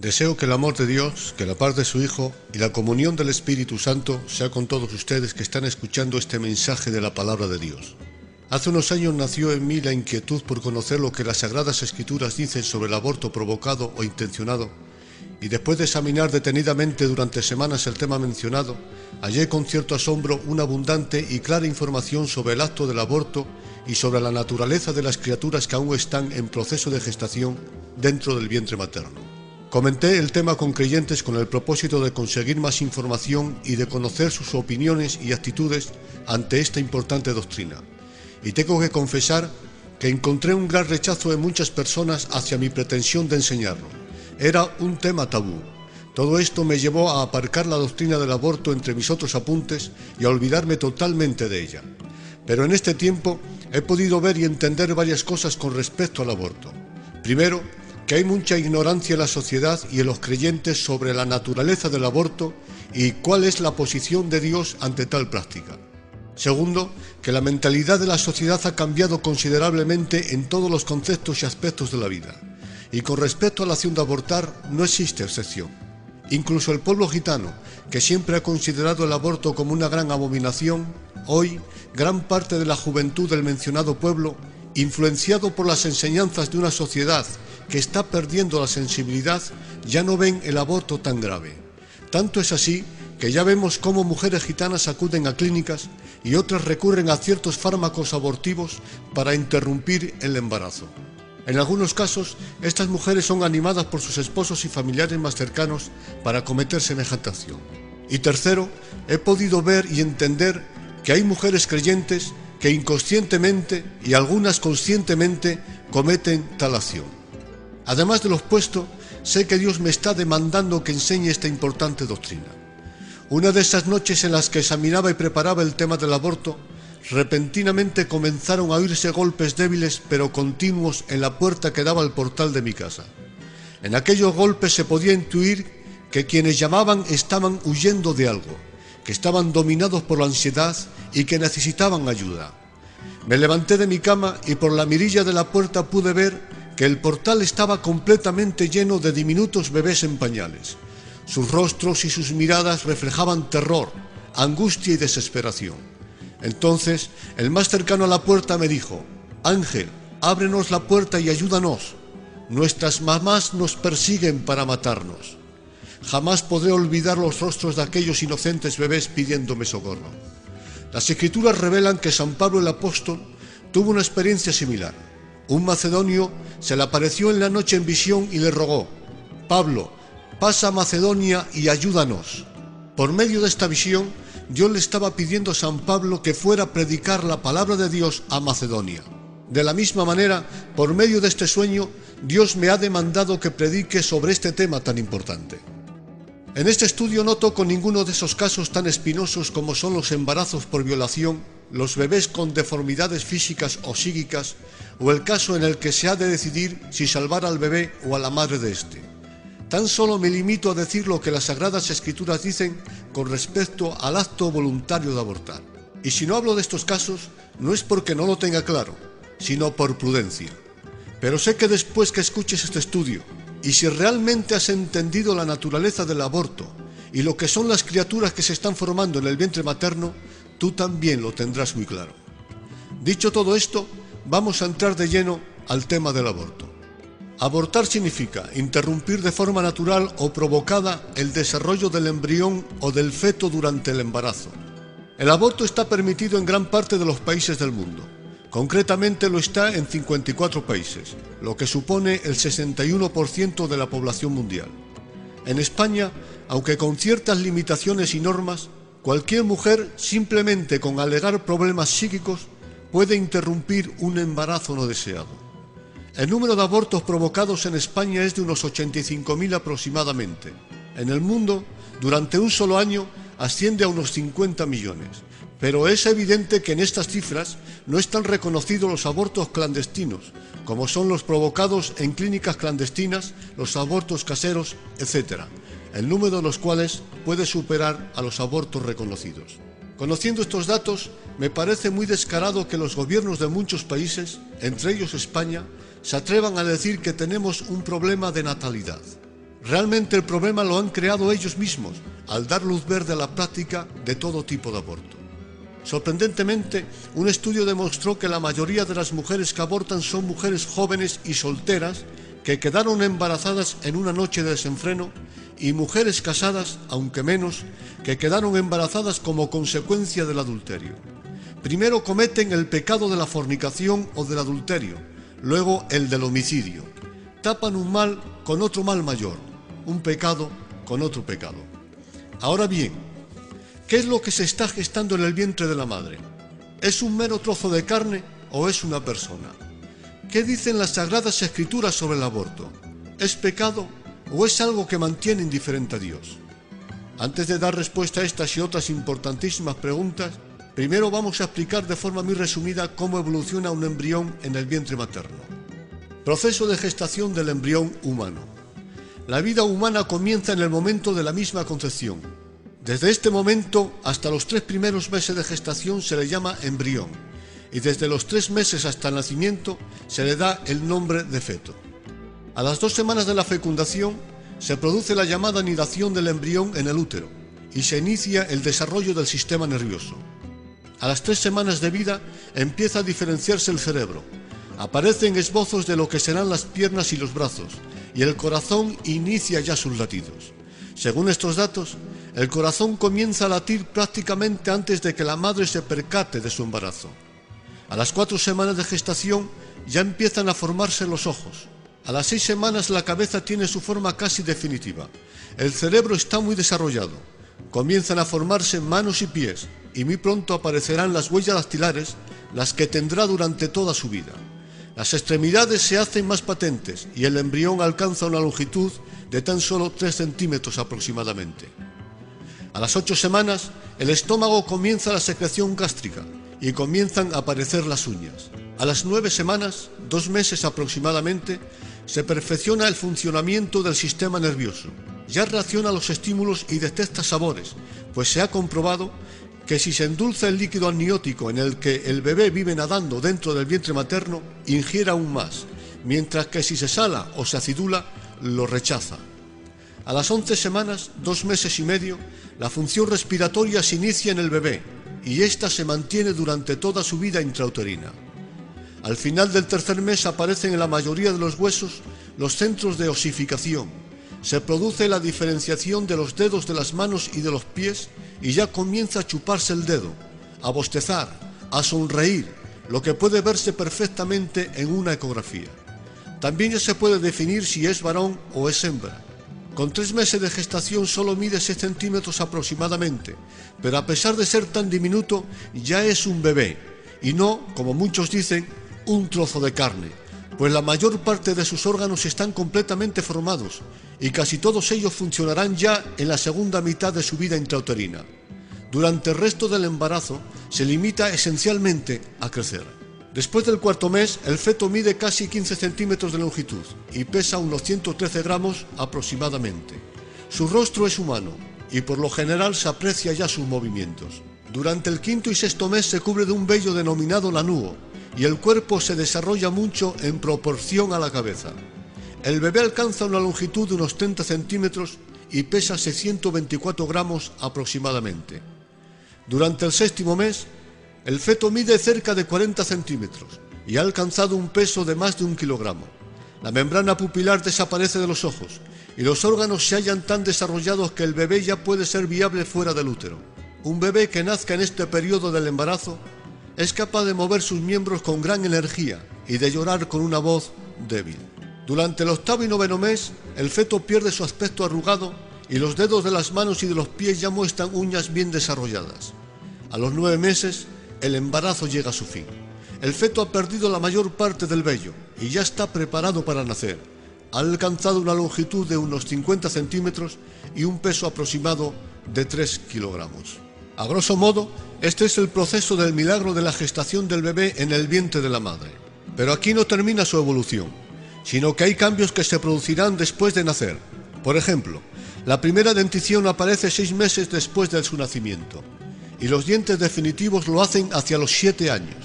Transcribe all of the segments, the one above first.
Deseo que el amor de Dios, que la paz de su Hijo y la comunión del Espíritu Santo sea con todos ustedes que están escuchando este mensaje de la Palabra de Dios. Hace unos años nació en mí la inquietud por conocer lo que las Sagradas Escrituras dicen sobre el aborto provocado o intencionado, y después de examinar detenidamente durante semanas el tema mencionado, hallé con cierto asombro una abundante y clara información sobre el acto del aborto y sobre la naturaleza de las criaturas que aún están en proceso de gestación dentro del vientre materno. Comenté el tema con creyentes con el propósito de conseguir más información y de conocer sus opiniones y actitudes ante esta importante doctrina. Y tengo que confesar que encontré un gran rechazo de muchas personas hacia mi pretensión de enseñarlo. Era un tema tabú. Todo esto me llevó a aparcar la doctrina del aborto entre mis otros apuntes y a olvidarme totalmente de ella. Pero en este tiempo he podido ver y entender varias cosas con respecto al aborto. Primero, que hay mucha ignorancia en la sociedad y en los creyentes sobre la naturaleza del aborto y cuál es la posición de Dios ante tal práctica. Segundo, que la mentalidad de la sociedad ha cambiado considerablemente en todos los conceptos y aspectos de la vida. Y con respecto a la acción de abortar, no existe excepción. Incluso el pueblo gitano, que siempre ha considerado el aborto como una gran abominación, hoy, gran parte de la juventud del mencionado pueblo, influenciado por las enseñanzas de una sociedad que está perdiendo la sensibilidad, ya no ven el aborto tan grave. Tanto es así que ya vemos cómo mujeres gitanas acuden a clínicas y otras recurren a ciertos fármacos abortivos para interrumpir el embarazo. En algunos casos, estas mujeres son animadas por sus esposos y familiares más cercanos para cometer semejante acción. Y tercero, he podido ver y entender que hay mujeres creyentes que inconscientemente y algunas conscientemente cometen tal acción. Además de lo expuesto, sé que Dios me está demandando que enseñe esta importante doctrina. Una de esas noches en las que examinaba y preparaba el tema del aborto, repentinamente comenzaron a oírse golpes débiles pero continuos en la puerta que daba al portal de mi casa. En aquellos golpes se podía intuir que quienes llamaban estaban huyendo de algo, que estaban dominados por la ansiedad y que necesitaban ayuda. Me levanté de mi cama y por la mirilla de la puerta pude ver que el portal estaba completamente lleno de diminutos bebés en pañales. Sus rostros y sus miradas reflejaban terror, angustia y desesperación. Entonces, el más cercano a la puerta me dijo: «Ángel, ábrenos la puerta y ayúdanos. Nuestras mamás nos persiguen para matarnos». Jamás podré olvidar los rostros de aquellos inocentes bebés pidiéndome socorro. Las Escrituras revelan que San Pablo el apóstol tuvo una experiencia similar. Un macedonio se le apareció en la noche en visión y le rogó: «Pablo, pasa a Macedonia y ayúdanos». Por medio de esta visión, Dios le estaba pidiendo a San Pablo que fuera a predicar la palabra de Dios a Macedonia. De la misma manera, por medio de este sueño, Dios me ha demandado que predique sobre este tema tan importante. En este estudio no toco ninguno de esos casos tan espinosos como son los embarazos por violación, los bebés con deformidades físicas o psíquicas, o el caso en el que se ha de decidir si salvar al bebé o a la madre de éste. Tan solo me limito a decir lo que las Sagradas Escrituras dicen con respecto al acto voluntario de abortar. Y si no hablo de estos casos, no es porque no lo tenga claro, sino por prudencia. Pero sé que después que escuches este estudio, y si realmente has entendido la naturaleza del aborto y lo que son las criaturas que se están formando en el vientre materno, tú también lo tendrás muy claro. Dicho todo esto, vamos a entrar de lleno al tema del aborto. Abortar significa interrumpir de forma natural o provocada el desarrollo del embrión o del feto durante el embarazo. El aborto está permitido en gran parte de los países del mundo. Concretamente lo está en 54 países, lo que supone el 61% de la población mundial. En España, aunque con ciertas limitaciones y normas, cualquier mujer, simplemente con alegar problemas psíquicos, puede interrumpir un embarazo no deseado. El número de abortos provocados en España es de unos 85.000 aproximadamente. En el mundo, durante un solo año, asciende a unos 50 millones. Pero es evidente que en estas cifras no están reconocidos los abortos clandestinos, como son los provocados en clínicas clandestinas, los abortos caseros, etc., el número de los cuales puede superar a los abortos reconocidos. Conociendo estos datos, me parece muy descarado que los gobiernos de muchos países, entre ellos España, se atrevan a decir que tenemos un problema de natalidad. Realmente el problema lo han creado ellos mismos al dar luz verde a la práctica de todo tipo de aborto. Sorprendentemente, un estudio demostró que la mayoría de las mujeres que abortan son mujeres jóvenes y solteras que quedaron embarazadas en una noche de desenfreno y mujeres casadas, aunque menos, que quedaron embarazadas como consecuencia del adulterio. Primero cometen el pecado de la fornicación o del adulterio, luego el del homicidio. Tapan un mal con otro mal mayor, un pecado con otro pecado. Ahora bien, ¿qué es lo que se está gestando en el vientre de la madre? ¿Es un mero trozo de carne o es una persona? ¿Qué dicen las Sagradas Escrituras sobre el aborto? ¿Es pecado o es algo que mantiene indiferente a Dios? Antes de dar respuesta a estas y otras importantísimas preguntas, primero vamos a explicar de forma muy resumida cómo evoluciona un embrión en el vientre materno. Proceso de gestación del embrión humano. La vida humana comienza en el momento de la misma concepción. Desde este momento hasta los 3 primeros meses de gestación se le llama embrión y desde los 3 meses hasta el nacimiento se le da el nombre de feto. A las 2 semanas de la fecundación se produce la llamada anidación del embrión en el útero y se inicia el desarrollo del sistema nervioso. A las 3 semanas de vida empieza a diferenciarse el cerebro. Aparecen esbozos de lo que serán las piernas y los brazos, y el corazón inicia ya sus latidos. Según estos datos, el corazón comienza a latir prácticamente antes de que la madre se percate de su embarazo. A las 4 semanas de gestación ya empiezan a formarse los ojos. A las 6 semanas la cabeza tiene su forma casi definitiva. El cerebro está muy desarrollado. Comienzan a formarse manos y pies, y muy pronto aparecerán las huellas dactilares, las que tendrá durante toda su vida. Las extremidades se hacen más patentes y el embrión alcanza una longitud de tan solo 3 centímetros aproximadamente. A las 8 semanas, el estómago comienza la secreción gástrica y comienzan a aparecer las uñas. A las 9 semanas, 2 meses aproximadamente, se perfecciona el funcionamiento del sistema nervioso. Ya reacciona a los estímulos y detecta sabores, pues se ha comprobado que si se endulza el líquido amniótico en el que el bebé vive nadando dentro del vientre materno, ingiere aún más, mientras que si se sala o se acidula, lo rechaza. A las 11 semanas, 2 meses y medio, la función respiratoria se inicia en el bebé y ésta se mantiene durante toda su vida intrauterina. Al final del 3er mes aparecen en la mayoría de los huesos los centros de osificación. Se produce la diferenciación de los dedos de las manos y de los pies y ya comienza a chuparse el dedo, a bostezar, a sonreír, lo que puede verse perfectamente en una ecografía. También ya se puede definir si es varón o es hembra. Con 3 meses de gestación solo mide 6 centímetros aproximadamente, pero a pesar de ser tan diminuto, ya es un bebé, y no, como muchos dicen, un trozo de carne, pues la mayor parte de sus órganos están completamente formados, y casi todos ellos funcionarán ya en la segunda mitad de su vida intrauterina. Durante el resto del embarazo, se limita esencialmente a crecer. Después del 4.º mes, el feto mide casi 15 centímetros de longitud y pesa unos 113 gramos aproximadamente. Su rostro es humano y por lo general se aprecia ya sus movimientos. Durante el 5.º y 6.º mes se cubre de un vello denominado lanugo y el cuerpo se desarrolla mucho en proporción a la cabeza. El bebé alcanza una longitud de unos 30 centímetros y pesa 624 gramos aproximadamente. Durante el 6.º mes, el feto mide cerca de 40 centímetros y ha alcanzado un peso de más de 1 kilogramo. La membrana pupilar desaparece de los ojos y los órganos se hallan tan desarrollados que el bebé ya puede ser viable fuera del útero. Un bebé que nazca en este periodo del embarazo es capaz de mover sus miembros con gran energía y de llorar con una voz débil. Durante el 8.º y 9.º mes, el feto pierde su aspecto arrugado y los dedos de las manos y de los pies ya muestran uñas bien desarrolladas. A los 9 meses, el embarazo llega a su fin. El feto ha perdido la mayor parte del vello y ya está preparado para nacer. Ha alcanzado una longitud de unos 50 centímetros y un peso aproximado de 3 kilogramos. A grosso modo, este es el proceso del milagro de la gestación del bebé en el vientre de la madre. Pero aquí no termina su evolución, sino que hay cambios que se producirán después de nacer. Por ejemplo, la primera dentición aparece 6 meses después de su nacimiento y los dientes definitivos lo hacen hacia los 7 años.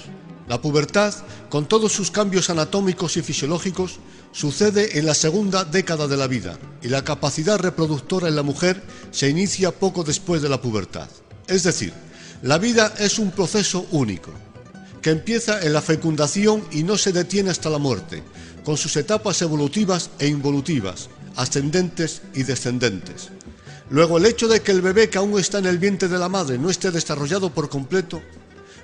La pubertad, con todos sus cambios anatómicos y fisiológicos, sucede en la segunda década de la vida y la capacidad reproductora en la mujer se inicia poco después de la pubertad. Es decir, la vida es un proceso único, que empieza en la fecundación y no se detiene hasta la muerte, con sus etapas evolutivas e involutivas, ascendentes y descendentes. Luego, el hecho de que el bebé que aún está en el vientre de la madre no esté desarrollado por completo,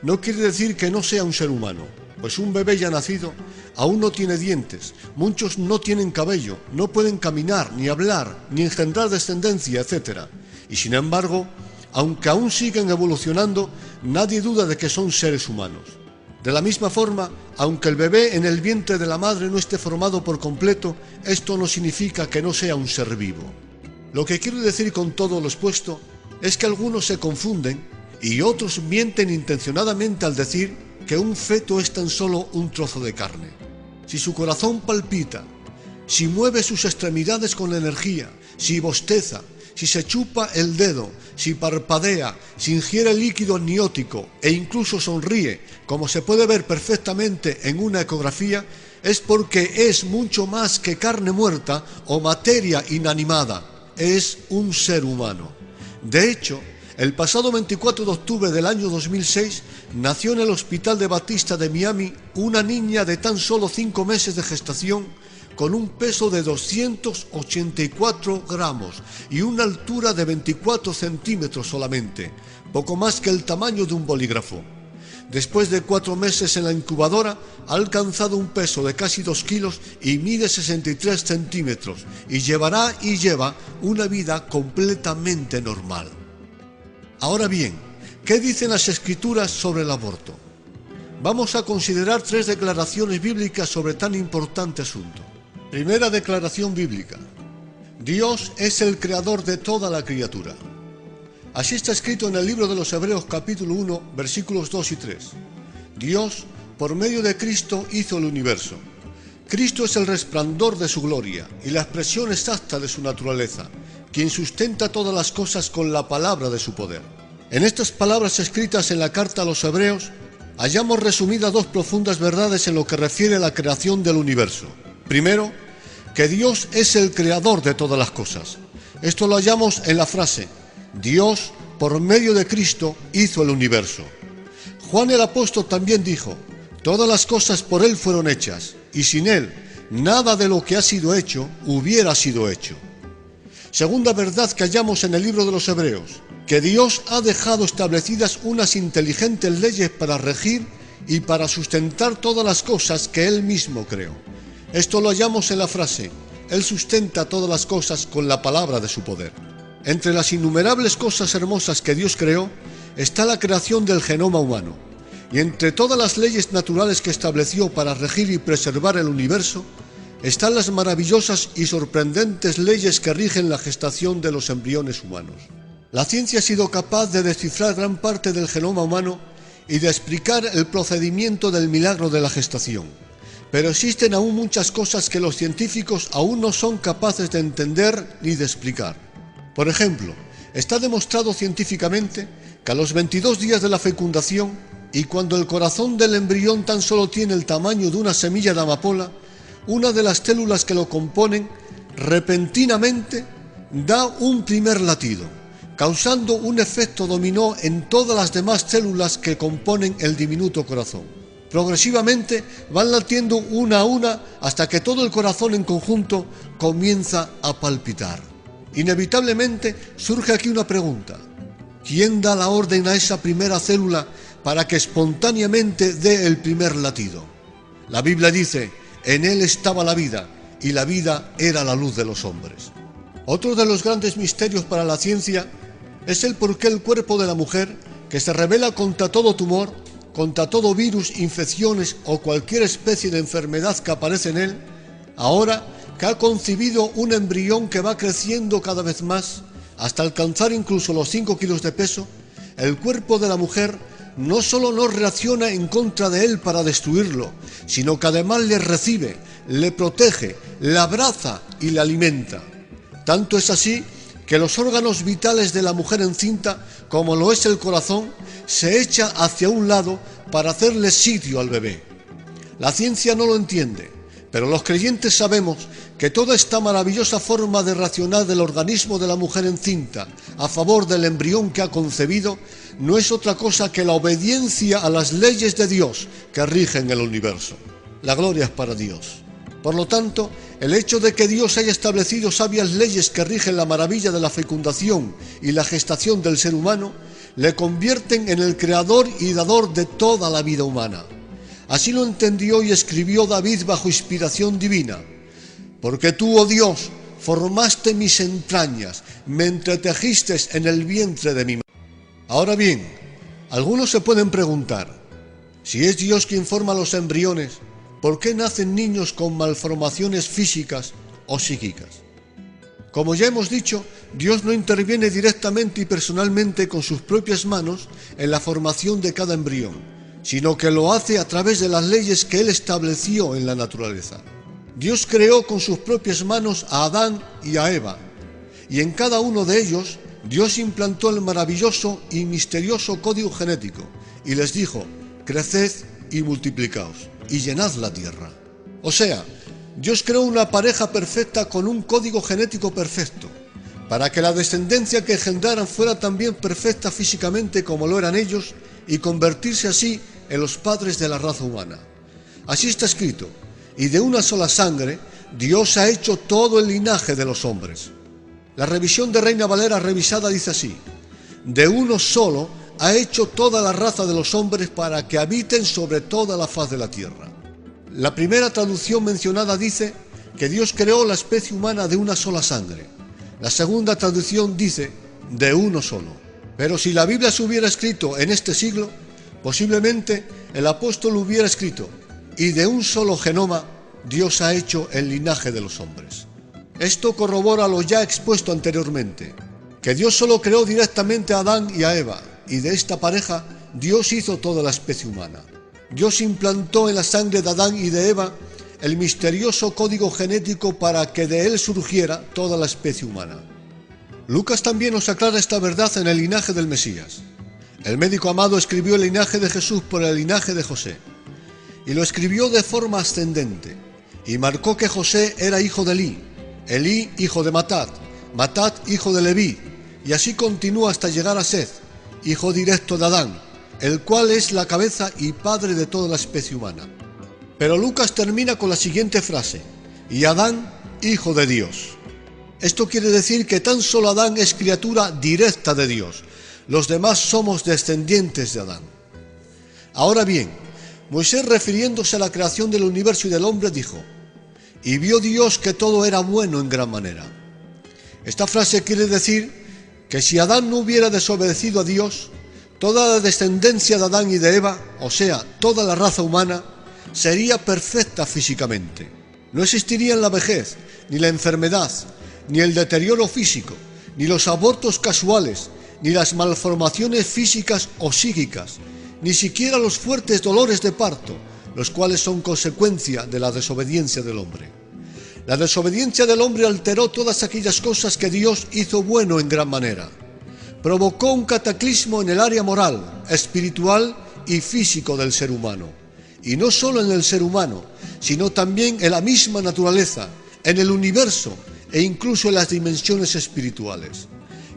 no quiere decir que no sea un ser humano, pues un bebé ya nacido aún no tiene dientes, muchos no tienen cabello, no pueden caminar, ni hablar, ni engendrar descendencia, etc. Y sin embargo, aunque aún siguen evolucionando, nadie duda de que son seres humanos. De la misma forma, aunque el bebé en el vientre de la madre no esté formado por completo, esto no significa que no sea un ser vivo. Lo que quiero decir con todo lo expuesto es que algunos se confunden y otros mienten intencionadamente al decir que un feto es tan solo un trozo de carne. Si su corazón palpita, si mueve sus extremidades con energía, si bosteza, si se chupa el dedo, si parpadea, si ingiere líquido amniótico e incluso sonríe, como se puede ver perfectamente en una ecografía, es porque es mucho más que carne muerta o materia inanimada, es un ser humano. De hecho, el pasado 24 de octubre del año 2006 nació en el Hospital de Batista de Miami una niña de tan solo 5 meses de gestación con un peso de 284 gramos y una altura de 24 centímetros solamente, poco más que el tamaño de un bolígrafo. Después de 4 meses en la incubadora, ha alcanzado un peso de casi 2 kilos y mide 63 centímetros y lleva una vida completamente normal. Ahora bien, ¿qué dicen las Escrituras sobre el aborto? Vamos a considerar 3 declaraciones bíblicas sobre tan importante asunto. Primera declaración bíblica: Dios es el creador de toda la criatura. Así está escrito en el libro de los Hebreos capítulo 1, versículos 2 y 3. Dios, por medio de Cristo, hizo el universo. Cristo es el resplandor de su gloria y la expresión exacta de su naturaleza, quien sustenta todas las cosas con la palabra de su poder. En estas palabras escritas en la carta a los Hebreos, hallamos resumidas 2 profundas verdades en lo que refiere a la creación del universo. Primero, que Dios es el creador de todas las cosas. Esto lo hallamos en la frase: Dios, por medio de Cristo, hizo el universo. Juan el apóstol también dijo: todas las cosas por Él fueron hechas, y sin Él, nada de lo que ha sido hecho hubiera sido hecho. Segunda verdad que hallamos en el libro de los Hebreos: que Dios ha dejado establecidas unas inteligentes leyes para regir y para sustentar todas las cosas que Él mismo creó. Esto lo hallamos en la frase: Él sustenta todas las cosas con la palabra de su poder. Entre las innumerables cosas hermosas que Dios creó está la creación del genoma humano. Y entre todas las leyes naturales que estableció para regir y preservar el universo, están las maravillosas y sorprendentes leyes que rigen la gestación de los embriones humanos. La ciencia ha sido capaz de descifrar gran parte del genoma humano y de explicar el procedimiento del milagro de la gestación. Pero existen aún muchas cosas que los científicos aún no son capaces de entender ni de explicar. Por ejemplo, está demostrado científicamente que a los 22 días de la fecundación y cuando el corazón del embrión tan solo tiene el tamaño de una semilla de amapola, una de las células que lo componen repentinamente da un primer latido, causando un efecto dominó en todas las demás células que componen el diminuto corazón. Progresivamente van latiendo una a una hasta que todo el corazón en conjunto comienza a palpitar. Inevitablemente surge aquí una pregunta: ¿quién da la orden a esa primera célula para que espontáneamente dé el primer latido? La Biblia dice: en él estaba la vida, y la vida era la luz de los hombres. Otro de los grandes misterios para la ciencia es el por qué el cuerpo de la mujer, que se rebela contra todo tumor, contra todo virus, infecciones o cualquier especie de enfermedad que aparece en él, ahora que ha concebido un embrión que va creciendo cada vez más, hasta alcanzar incluso los 5 kilos de peso, el cuerpo de la mujer no solo no reacciona en contra de él para destruirlo, sino que además le recibe, le protege, le abraza y le alimenta. Tanto es así que los órganos vitales de la mujer encinta, como lo es el corazón, se echa hacia un lado para hacerle sitio al bebé. La ciencia no lo entiende, pero los creyentes sabemos que toda esta maravillosa forma de racionar del organismo de la mujer encinta a favor del embrión que ha concebido no es otra cosa que la obediencia a las leyes de Dios que rigen el universo. La gloria es para Dios. Por lo tanto, el hecho de que Dios haya establecido sabias leyes que rigen la maravilla de la fecundación y la gestación del ser humano, le convierten en el creador y dador de toda la vida humana. Así lo entendió y escribió David bajo inspiración divina. Porque tú, oh Dios, formaste mis entrañas, me entretejiste en el vientre de mi madre. Ahora bien, algunos se pueden preguntar, si es Dios quien forma los embriones, ¿por qué nacen niños con malformaciones físicas o psíquicas? Como ya hemos dicho, Dios no interviene directamente y personalmente con sus propias manos en la formación de cada embrión, sino que lo hace a través de las leyes que Él estableció en la naturaleza. Dios creó con sus propias manos a Adán y a Eva, y en cada uno de ellos Dios implantó el maravilloso y misterioso código genético, y les dijo, creced y multiplicaos, y llenad la tierra. O sea, Dios creó una pareja perfecta con un código genético perfecto, para que la descendencia que engendraran fuera también perfecta físicamente como lo eran ellos, y convertirse así en los padres de la raza humana. Así está escrito, y de una sola sangre Dios ha hecho todo el linaje de los hombres. La revisión de Reina Valera revisada dice así, de uno solo ha hecho toda la raza de los hombres para que habiten sobre toda la faz de la tierra. La primera traducción mencionada dice que Dios creó la especie humana de una sola sangre. La segunda traducción dice de uno solo. Pero si la Biblia se hubiera escrito en este siglo, posiblemente el apóstol hubiera escrito, y de un solo genoma Dios ha hecho el linaje de los hombres. Esto corrobora lo ya expuesto anteriormente, que Dios solo creó directamente a Adán y a Eva, y de esta pareja Dios hizo toda la especie humana. Dios implantó en la sangre de Adán y de Eva el misterioso código genético para que de él surgiera toda la especie humana. Lucas también nos aclara esta verdad en el linaje del Mesías. El médico amado escribió el linaje de Jesús por el linaje de José, y lo escribió de forma ascendente, y marcó que José era hijo de Elí, Elí hijo de Matat, Matat hijo de Leví, y así continúa hasta llegar a Seth, hijo directo de Adán, el cual es la cabeza y padre de toda la especie humana. Pero Lucas termina con la siguiente frase, y Adán, hijo de Dios. Esto quiere decir que tan solo Adán es criatura directa de Dios, los demás somos descendientes de Adán. Ahora bien, Moisés, refiriéndose a la creación del universo y del hombre, dijo, y vio Dios que todo era bueno en gran manera. Esta frase quiere decir que si Adán no hubiera desobedecido a Dios, toda la descendencia de Adán y de Eva, o sea, toda la raza humana, sería perfecta físicamente. No existirían la vejez, ni la enfermedad, ni el deterioro físico, ni los abortos casuales, ni las malformaciones físicas o psíquicas, ni siquiera los fuertes dolores de parto, los cuales son consecuencia de la desobediencia del hombre. La desobediencia del hombre alteró todas aquellas cosas que Dios hizo bueno en gran manera. Provocó un cataclismo en el área moral, espiritual y físico del ser humano. Y no solo en el ser humano, sino también en la misma naturaleza, en el universo e incluso en las dimensiones espirituales.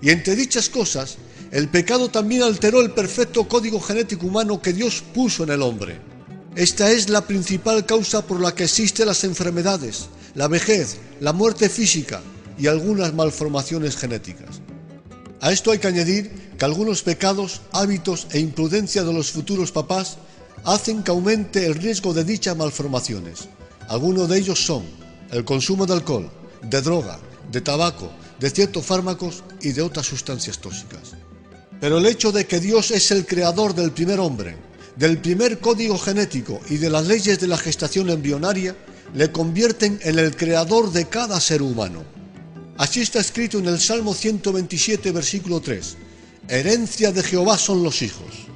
Y entre dichas cosas, el pecado también alteró el perfecto código genético humano que Dios puso en el hombre. Esta es la principal causa por la que existen las enfermedades, la vejez, la muerte física y algunas malformaciones genéticas. A esto hay que añadir que algunos pecados, hábitos e imprudencia de los futuros papás hacen que aumente el riesgo de dichas malformaciones. Algunos de ellos son el consumo de alcohol, de droga, de tabaco, de ciertos fármacos y de otras sustancias tóxicas. Pero el hecho de que Dios es el creador del primer hombre, del primer código genético y de las leyes de la gestación embrionaria, le convierten en el creador de cada ser humano. Así está escrito en el Salmo 127, versículo 3, herencia de Jehová son los hijos.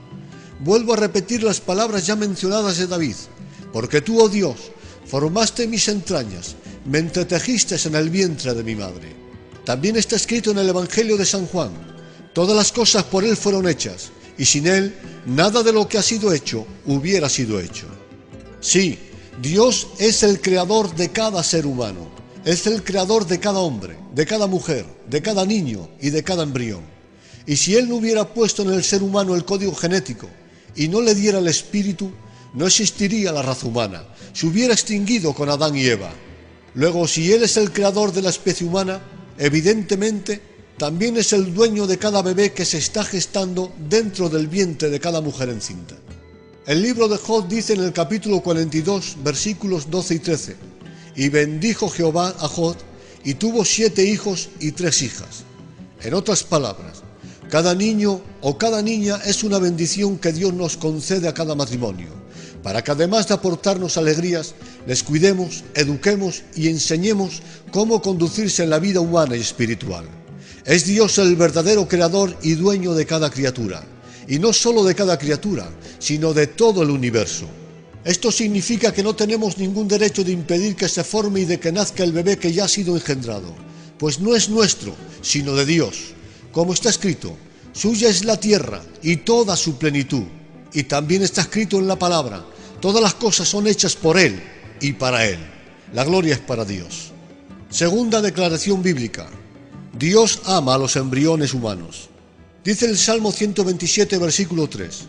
Vuelvo a repetir las palabras ya mencionadas de David, porque tú, oh Dios, formaste mis entrañas, me entretejiste en el vientre de mi madre. También está escrito en el Evangelio de San Juan, todas las cosas por él fueron hechas, y sin Él nada de lo que ha sido hecho hubiera sido hecho. Sí, Dios es el creador de cada ser humano, es el creador de cada hombre, de cada mujer, de cada niño y de cada embrión. Y si Él no hubiera puesto en el ser humano el código genético y no le diera el espíritu, no existiría la raza humana, se hubiera extinguido con Adán y Eva. Luego, si Él es el creador de la especie humana, evidentemente también es el dueño de cada bebé que se está gestando dentro del vientre de cada mujer encinta. El libro de Job dice en el capítulo 42, versículos 12 y 13, «Y bendijo Jehová a Job, y tuvo 7 hijos y 3 hijas». En otras palabras, cada niño o cada niña es una bendición que Dios nos concede a cada matrimonio, para que además de aportarnos alegrías, les cuidemos, eduquemos y enseñemos cómo conducirse en la vida humana y espiritual. Es Dios el verdadero creador y dueño de cada criatura, y no solo de cada criatura, sino de todo el universo. Esto significa que no tenemos ningún derecho de impedir que se forme y de que nazca el bebé que ya ha sido engendrado, pues no es nuestro, sino de Dios. Como está escrito, suya es la tierra y toda su plenitud. Y también está escrito en la palabra, todas las cosas son hechas por Él y para Él. La gloria es para Dios. Segunda declaración bíblica. Dios ama a los embriones humanos. Dice el Salmo 127, versículo 3.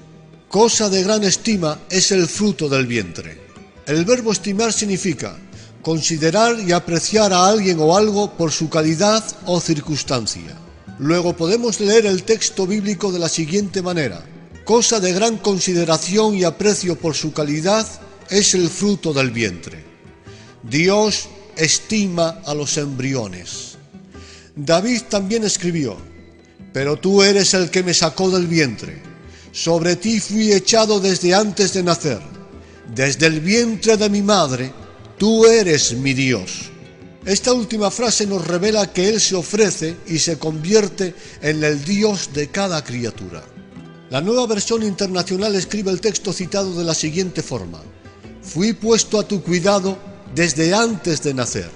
Cosa de gran estima es el fruto del vientre. El verbo estimar significa considerar y apreciar a alguien o algo por su calidad o circunstancia. Luego podemos leer el texto bíblico de la siguiente manera. Cosa de gran consideración y aprecio por su calidad es el fruto del vientre. Dios estima a los embriones. David también escribió, «Pero tú eres el que me sacó del vientre. Sobre ti fui echado desde antes de nacer. Desde el vientre de mi madre, tú eres mi Dios». Esta última frase nos revela que Él se ofrece y se convierte en el Dios de cada criatura. La Nueva Versión Internacional escribe el texto citado de la siguiente forma: «Fui puesto a tu cuidado desde antes de nacer».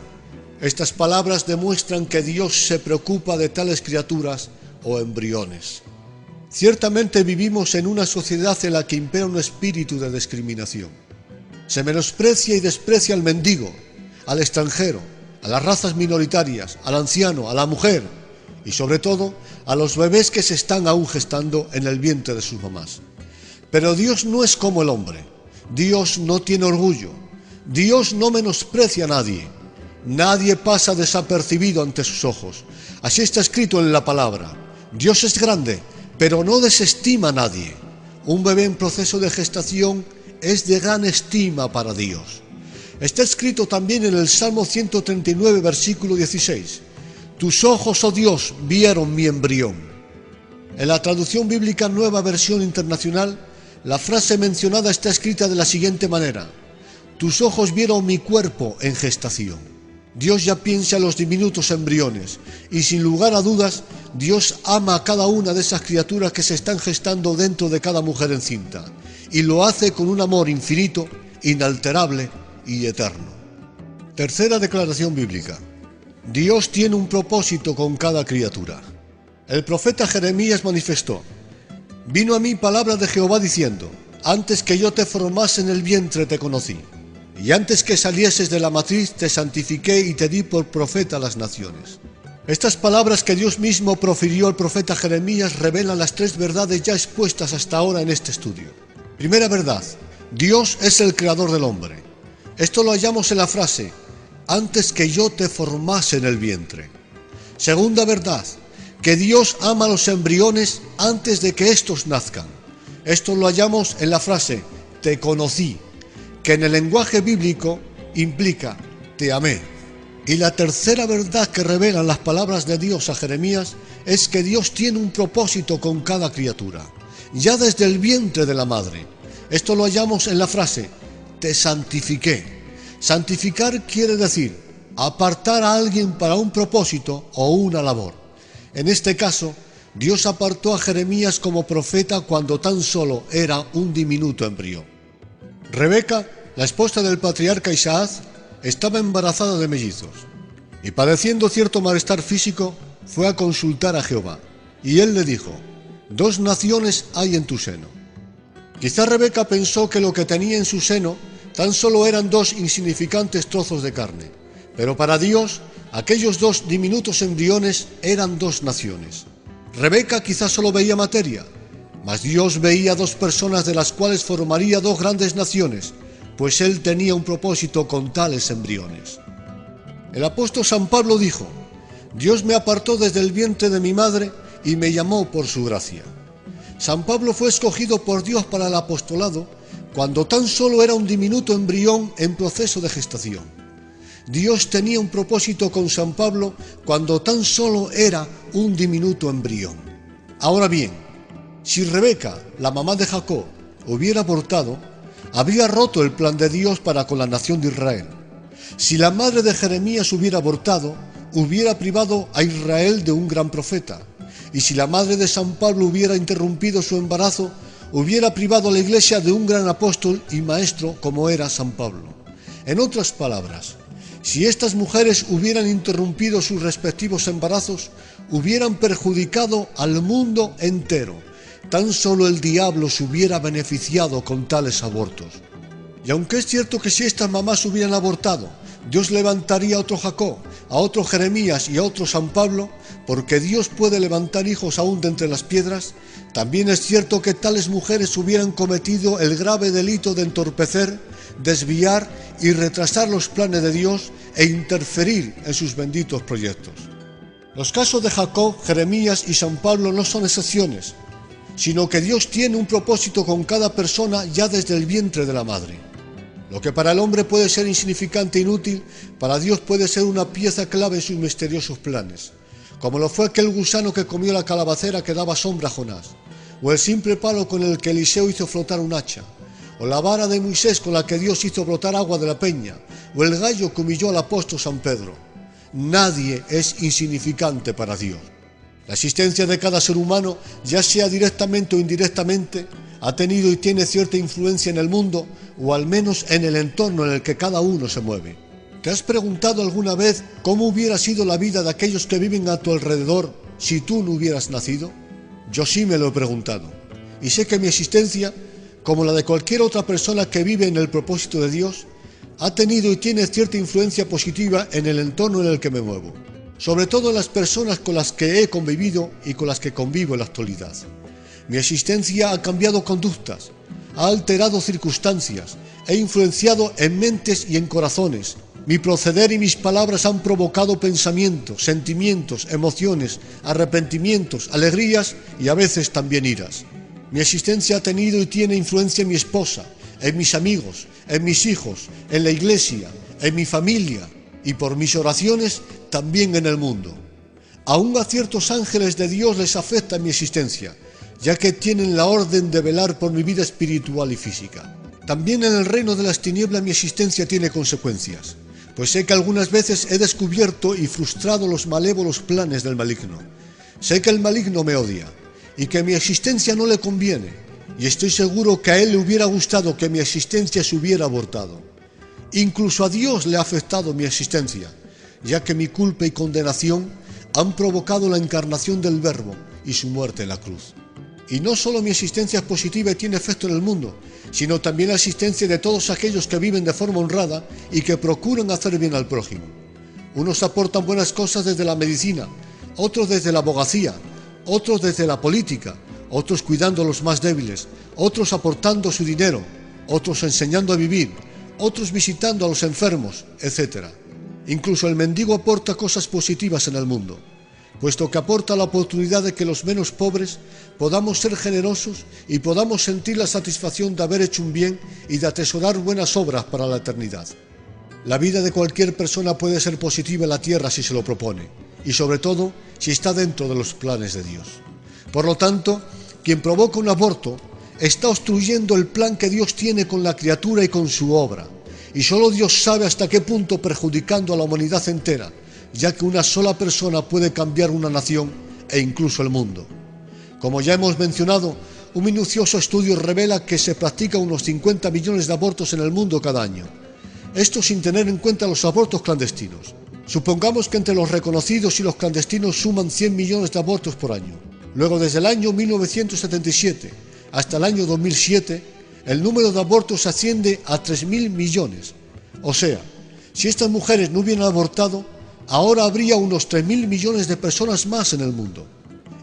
Estas palabras demuestran que Dios se preocupa de tales criaturas o embriones. Ciertamente vivimos en una sociedad en la que impera un espíritu de discriminación. Se menosprecia y desprecia al mendigo, al extranjero, a las razas minoritarias, al anciano, a la mujer y sobre todo a los bebés que se están aún gestando en el vientre de sus mamás. Pero Dios no es como el hombre. Dios no tiene orgullo. Dios no menosprecia a nadie. Nadie pasa desapercibido ante sus ojos. Así está escrito en la palabra. Dios es grande, pero no desestima a nadie. Un bebé en proceso de gestación es de gran estima para Dios. Está escrito también en el Salmo 139, versículo 16. Tus ojos, oh Dios, vieron mi embrión. En la traducción bíblica Nueva Versión Internacional, la frase mencionada está escrita de la siguiente manera: tus ojos vieron mi cuerpo en gestación. Dios ya piensa en los diminutos embriones y sin lugar a dudas Dios ama a cada una de esas criaturas que se están gestando dentro de cada mujer encinta y lo hace con un amor infinito, inalterable y eterno. Tercera declaración bíblica. Dios tiene un propósito con cada criatura. El profeta Jeremías manifestó: vino a mí palabra de Jehová diciendo, antes que yo te formase en el vientre te conocí. Y antes que salieses de la matriz te santifiqué y te di por profeta a las naciones. Estas palabras que Dios mismo profirió al profeta Jeremías revelan las 3 verdades ya expuestas hasta ahora en este estudio. Primera verdad: Dios es el creador del hombre. Esto lo hallamos en la frase, antes que yo te formase en el vientre. Segunda verdad: que Dios ama a los embriones antes de que éstos nazcan. Esto lo hallamos en la frase, te conocí, que en el lenguaje bíblico implica te amé. Y la tercera verdad que revelan las palabras de Dios a Jeremías es que Dios tiene un propósito con cada criatura, ya desde el vientre de la madre. Esto lo hallamos en la frase, te santifiqué. Santificar quiere decir apartar a alguien para un propósito o una labor. En este caso, Dios apartó a Jeremías como profeta cuando tan solo era un diminuto embrión. Rebeca, la esposa del patriarca Isaac, estaba embarazada de mellizos y padeciendo cierto malestar físico fue a consultar a Jehová y él le dijo, Dos naciones hay en tu seno. Quizá Rebeca pensó que lo que tenía en su seno tan solo eran dos insignificantes trozos de carne, pero para Dios aquellos dos diminutos embriones eran dos naciones. Rebeca quizá solo veía materia, mas Dios veía dos personas de las cuales formaría dos grandes naciones, pues Él tenía un propósito con tales embriones. El apóstol San Pablo dijo: Dios me apartó desde el vientre de mi madre y me llamó por su gracia. San Pablo fue escogido por Dios para el apostolado cuando tan solo era un diminuto embrión en proceso de gestación. Dios tenía un propósito con San Pablo cuando tan solo era un diminuto embrión. Ahora bien, si Rebeca, la mamá de Jacob, hubiera abortado, habría roto el plan de Dios para con la nación de Israel. Si la madre de Jeremías hubiera abortado, hubiera privado a Israel de un gran profeta. Y si la madre de San Pablo hubiera interrumpido su embarazo, hubiera privado a la iglesia de un gran apóstol y maestro como era San Pablo. En otras palabras, si estas mujeres hubieran interrumpido sus respectivos embarazos, hubieran perjudicado al mundo entero. Tan solo el diablo se hubiera beneficiado con tales abortos. Y aunque es cierto que si estas mamás hubieran abortado, Dios levantaría a otro Jacob, a otro Jeremías y a otro San Pablo, porque Dios puede levantar hijos aún de entre las piedras, también es cierto que tales mujeres hubieran cometido el grave delito de entorpecer, desviar y retrasar los planes de Dios e interferir en sus benditos proyectos. Los casos de Jacob, Jeremías y San Pablo no son excepciones, sino que Dios tiene un propósito con cada persona ya desde el vientre de la madre. Lo que para el hombre puede ser insignificante e inútil, para Dios puede ser una pieza clave en sus misteriosos planes, como lo fue aquel gusano que comió la calabacera que daba sombra a Jonás, o el simple palo con el que Eliseo hizo flotar un hacha, o la vara de Moisés con la que Dios hizo brotar agua de la peña, o el gallo que humilló al apóstol San Pedro. Nadie es insignificante para Dios. La existencia de cada ser humano, ya sea directamente o indirectamente, ha tenido y tiene cierta influencia en el mundo, o al menos en el entorno en el que cada uno se mueve. ¿Te has preguntado alguna vez cómo hubiera sido la vida de aquellos que viven a tu alrededor si tú no hubieras nacido? Yo sí me lo he preguntado, y sé que mi existencia, como la de cualquier otra persona que vive en el propósito de Dios, ha tenido y tiene cierta influencia positiva en el entorno en el que me muevo, sobre todo en las personas con las que he convivido y con las que convivo en la actualidad. Mi existencia ha cambiado conductas, ha alterado circunstancias, he influenciado en mentes y en corazones. Mi proceder y mis palabras han provocado pensamientos, sentimientos, emociones, arrepentimientos, alegrías y a veces también iras. Mi existencia ha tenido y tiene influencia en mi esposa, en mis amigos, en mis hijos, en la iglesia, en mi familia y por mis oraciones también en el mundo. Aún a ciertos ángeles de Dios les afecta mi existencia, ya que tienen la orden de velar por mi vida espiritual y física. También en el reino de las tinieblas mi existencia tiene consecuencias, pues sé que algunas veces he descubierto y frustrado los malévolos planes del maligno. Sé que el maligno me odia y que mi existencia no le conviene, y estoy seguro que a él le hubiera gustado que mi existencia se hubiera abortado. Incluso a Dios le ha afectado mi existencia, ya que mi culpa y condenación han provocado la encarnación del Verbo y su muerte en la cruz. Y no solo mi existencia es positiva y tiene efecto en el mundo, sino también la existencia de todos aquellos que viven de forma honrada y que procuran hacer bien al prójimo. Unos aportan buenas cosas desde la medicina, otros desde la abogacía, otros desde la política, otros cuidando a los más débiles, otros aportando su dinero, otros enseñando a vivir, otros visitando a los enfermos, etc. Incluso el mendigo aporta cosas positivas en el mundo, puesto que aporta la oportunidad de que los menos pobres podamos ser generosos y podamos sentir la satisfacción de haber hecho un bien y de atesorar buenas obras para la eternidad. La vida de cualquier persona puede ser positiva en la tierra si se lo propone, y sobre todo si está dentro de los planes de Dios. Por lo tanto, quien provoca un aborto está obstruyendo el plan que Dios tiene con la criatura y con su obra, y solo Dios sabe hasta qué punto perjudicando a la humanidad entera, ya que una sola persona puede cambiar una nación e incluso el mundo. Como ya hemos mencionado, un minucioso estudio revela que se practican unos 50 millones de abortos en el mundo cada año. Esto sin tener en cuenta los abortos clandestinos. Supongamos que entre los reconocidos y los clandestinos suman 100 millones de abortos por año. Luego, desde el año 1977 hasta el año 2007, el número de abortos asciende a 3.000 millones. O sea, si estas mujeres no hubieran abortado, ahora habría unos 3.000 millones de personas más en el mundo.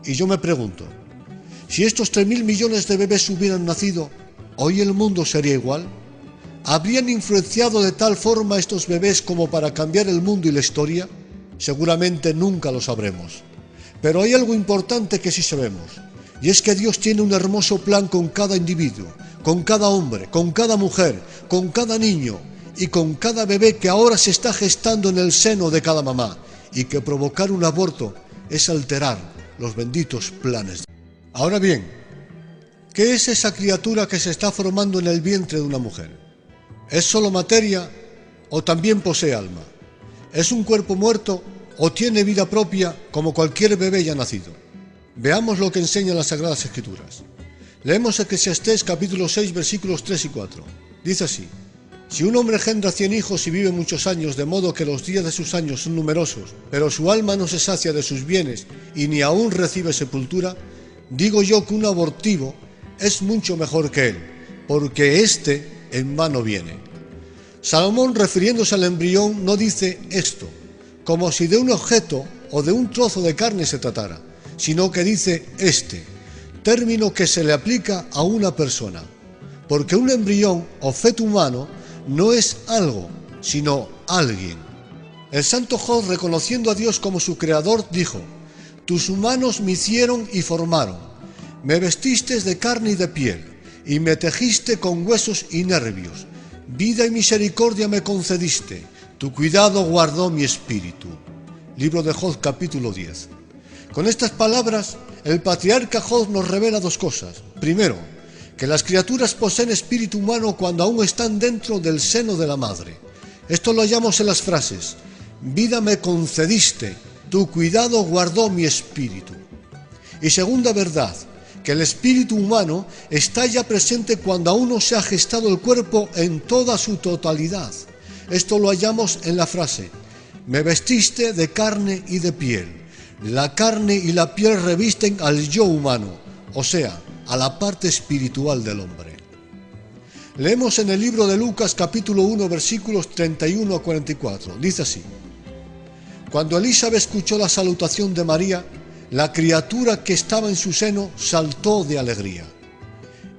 Y yo me pregunto, si estos 3.000 millones de bebés hubieran nacido, ¿hoy el mundo sería igual? ¿Habrían influenciado de tal forma estos bebés como para cambiar el mundo y la historia? Seguramente nunca lo sabremos. Pero hay algo importante que sí sabemos, y es que Dios tiene un hermoso plan con cada individuo, con cada hombre, con cada mujer, con cada niño y con cada bebé que ahora se está gestando en el seno de cada mamá, y que provocar un aborto es alterar los benditos planes. Ahora bien, ¿qué es esa criatura que se está formando en el vientre de una mujer? ¿Es solo materia o también posee alma? ¿Es un cuerpo muerto o tiene vida propia como cualquier bebé ya nacido? Veamos lo que enseñan las Sagradas Escrituras. Leemos Eclesiastés capítulo 6 versículos 3 y 4. Dice así: si un hombre engendra 100 hijos y vive muchos años, de modo que los días de sus años son numerosos, pero su alma no se sacia de sus bienes y ni aún recibe sepultura, digo yo que un abortivo es mucho mejor que él, porque éste en vano viene. Salomón, refiriéndose al embrión, no dice esto como si de un objeto o de un trozo de carne se tratara, sino que dice este, término que se le aplica a una persona, porque un embrión o feto humano no es algo, sino alguien. El santo Job, reconociendo a Dios como su creador, dijo: tus manos me hicieron y formaron, me vestiste de carne y de piel, y me tejiste con huesos y nervios, vida y misericordia me concediste, tu cuidado guardó mi espíritu. Libro de Job capítulo 10. Con estas palabras, el patriarca Job nos revela dos cosas. Primero, que las criaturas poseen espíritu humano cuando aún están dentro del seno de la madre. Esto lo hallamos en las frases: vida me concediste, tu cuidado guardó mi espíritu. Y segunda verdad, que el espíritu humano está ya presente cuando aún no se ha gestado el cuerpo en toda su totalidad. Esto lo hallamos en la frase: me vestiste de carne y de piel. La carne y la piel revisten al yo humano, o sea, a la parte espiritual del hombre. Leemos en el libro de Lucas capítulo 1 versículos 31 a 44. Dice así: cuando Elizabeth escuchó la salutación de María, la criatura que estaba en su seno saltó de alegría.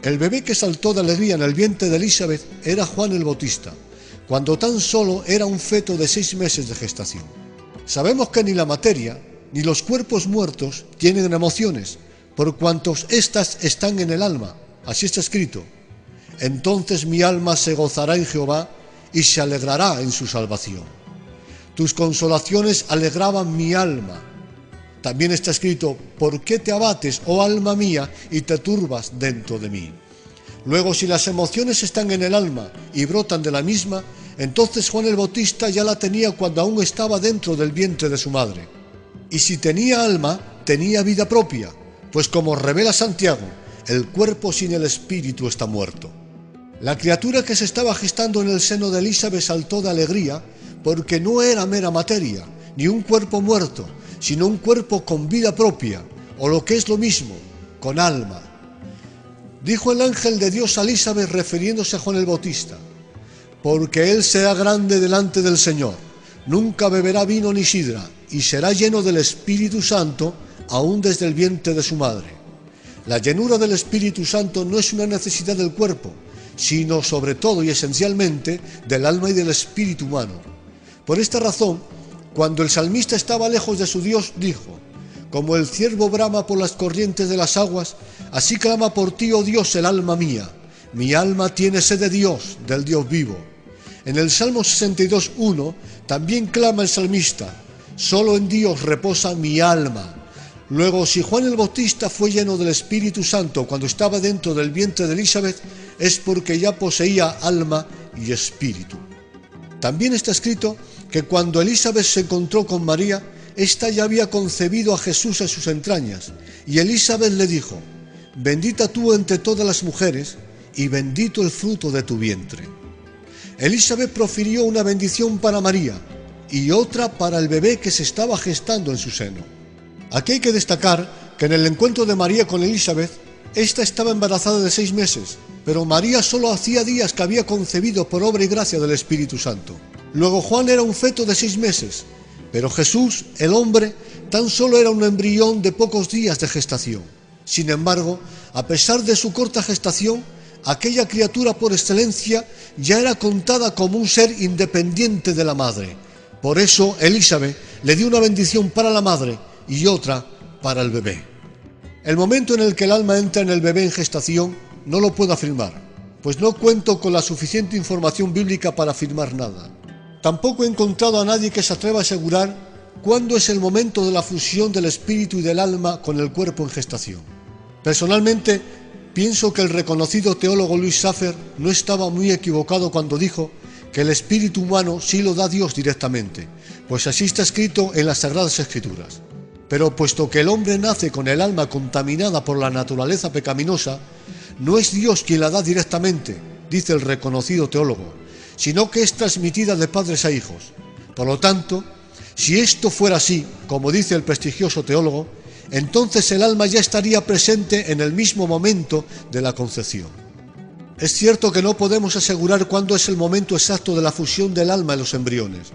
El bebé que saltó de alegría en el vientre de Elizabeth era Juan el Bautista, cuando tan solo era un feto de 6 meses de gestación. Sabemos que ni la materia ni los cuerpos muertos tienen emociones, por cuantos éstas están en el alma. Así está escrito: entonces mi alma se gozará en Jehová y se alegrará en su salvación. Tus consolaciones alegraban mi alma. También está escrito: ¿por qué te abates, oh alma mía, y te turbas dentro de mí? Luego, si las emociones están en el alma y brotan de la misma, entonces Juan el Bautista ya la tenía cuando aún estaba dentro del vientre de su madre. Y si tenía alma, tenía vida propia, pues como revela Santiago, el cuerpo sin el espíritu está muerto. La criatura que se estaba gestando en el seno de Elizabeth saltó de alegría, porque no era mera materia, ni un cuerpo muerto, sino un cuerpo con vida propia, o lo que es lo mismo, con alma. Dijo el ángel de Dios a Elizabeth, refiriéndose a Juan el Bautista: porque él será grande delante del Señor, nunca beberá vino ni sidra, y será lleno del Espíritu Santo, aún desde el vientre de su madre. La llenura del Espíritu Santo no es una necesidad del cuerpo, sino sobre todo y esencialmente del alma y del espíritu humano. Por esta razón, cuando el salmista estaba lejos de su Dios, dijo: como el ciervo brama por las corrientes de las aguas, así clama por ti, oh Dios, el alma mía. Mi alma tiene sed de Dios, del Dios vivo. En el Salmo 62:1 también clama el salmista: solo en Dios reposa mi alma. Luego, si Juan el Bautista fue lleno del Espíritu Santo cuando estaba dentro del vientre de Elizabeth, es porque ya poseía alma y espíritu. También está escrito que cuando Elizabeth se encontró con María, ésta ya había concebido a Jesús en sus entrañas, y Elizabeth le dijo: bendita tú entre todas las mujeres, y bendito el fruto de tu vientre. Elizabeth profirió una bendición para María, y otra para el bebé que se estaba gestando en su seno. Aquí hay que destacar que en el encuentro de María con Elizabeth, ésta estaba embarazada de 6 meses, pero María solo hacía días que había concebido por obra y gracia del Espíritu Santo. Luego Juan era un feto de 6 meses, pero Jesús, el hombre, tan solo era un embrión de pocos días de gestación. Sin embargo, a pesar de su corta gestación, aquella criatura por excelencia ya era contada como un ser independiente de la madre. Por eso Elizabeth le dio una bendición para la madre y otra para el bebé. El momento en el que el alma entra en el bebé en gestación no lo puedo afirmar, pues no cuento con la suficiente información bíblica para afirmar nada. Tampoco he encontrado a nadie que se atreva a asegurar cuándo es el momento de la fusión del espíritu y del alma con el cuerpo en gestación. Personalmente, pienso que el reconocido teólogo Louis Schaeffer no estaba muy equivocado cuando dijo que el espíritu humano sí lo da Dios directamente, pues así está escrito en las Sagradas Escrituras. Pero puesto que el hombre nace con el alma contaminada por la naturaleza pecaminosa, no es Dios quien la da directamente, dice el reconocido teólogo, sino que es transmitida de padres a hijos. Por lo tanto, si esto fuera así, como dice el prestigioso teólogo, entonces el alma ya estaría presente en el mismo momento de la concepción. Es cierto que no podemos asegurar cuándo es el momento exacto de la fusión del alma en los embriones,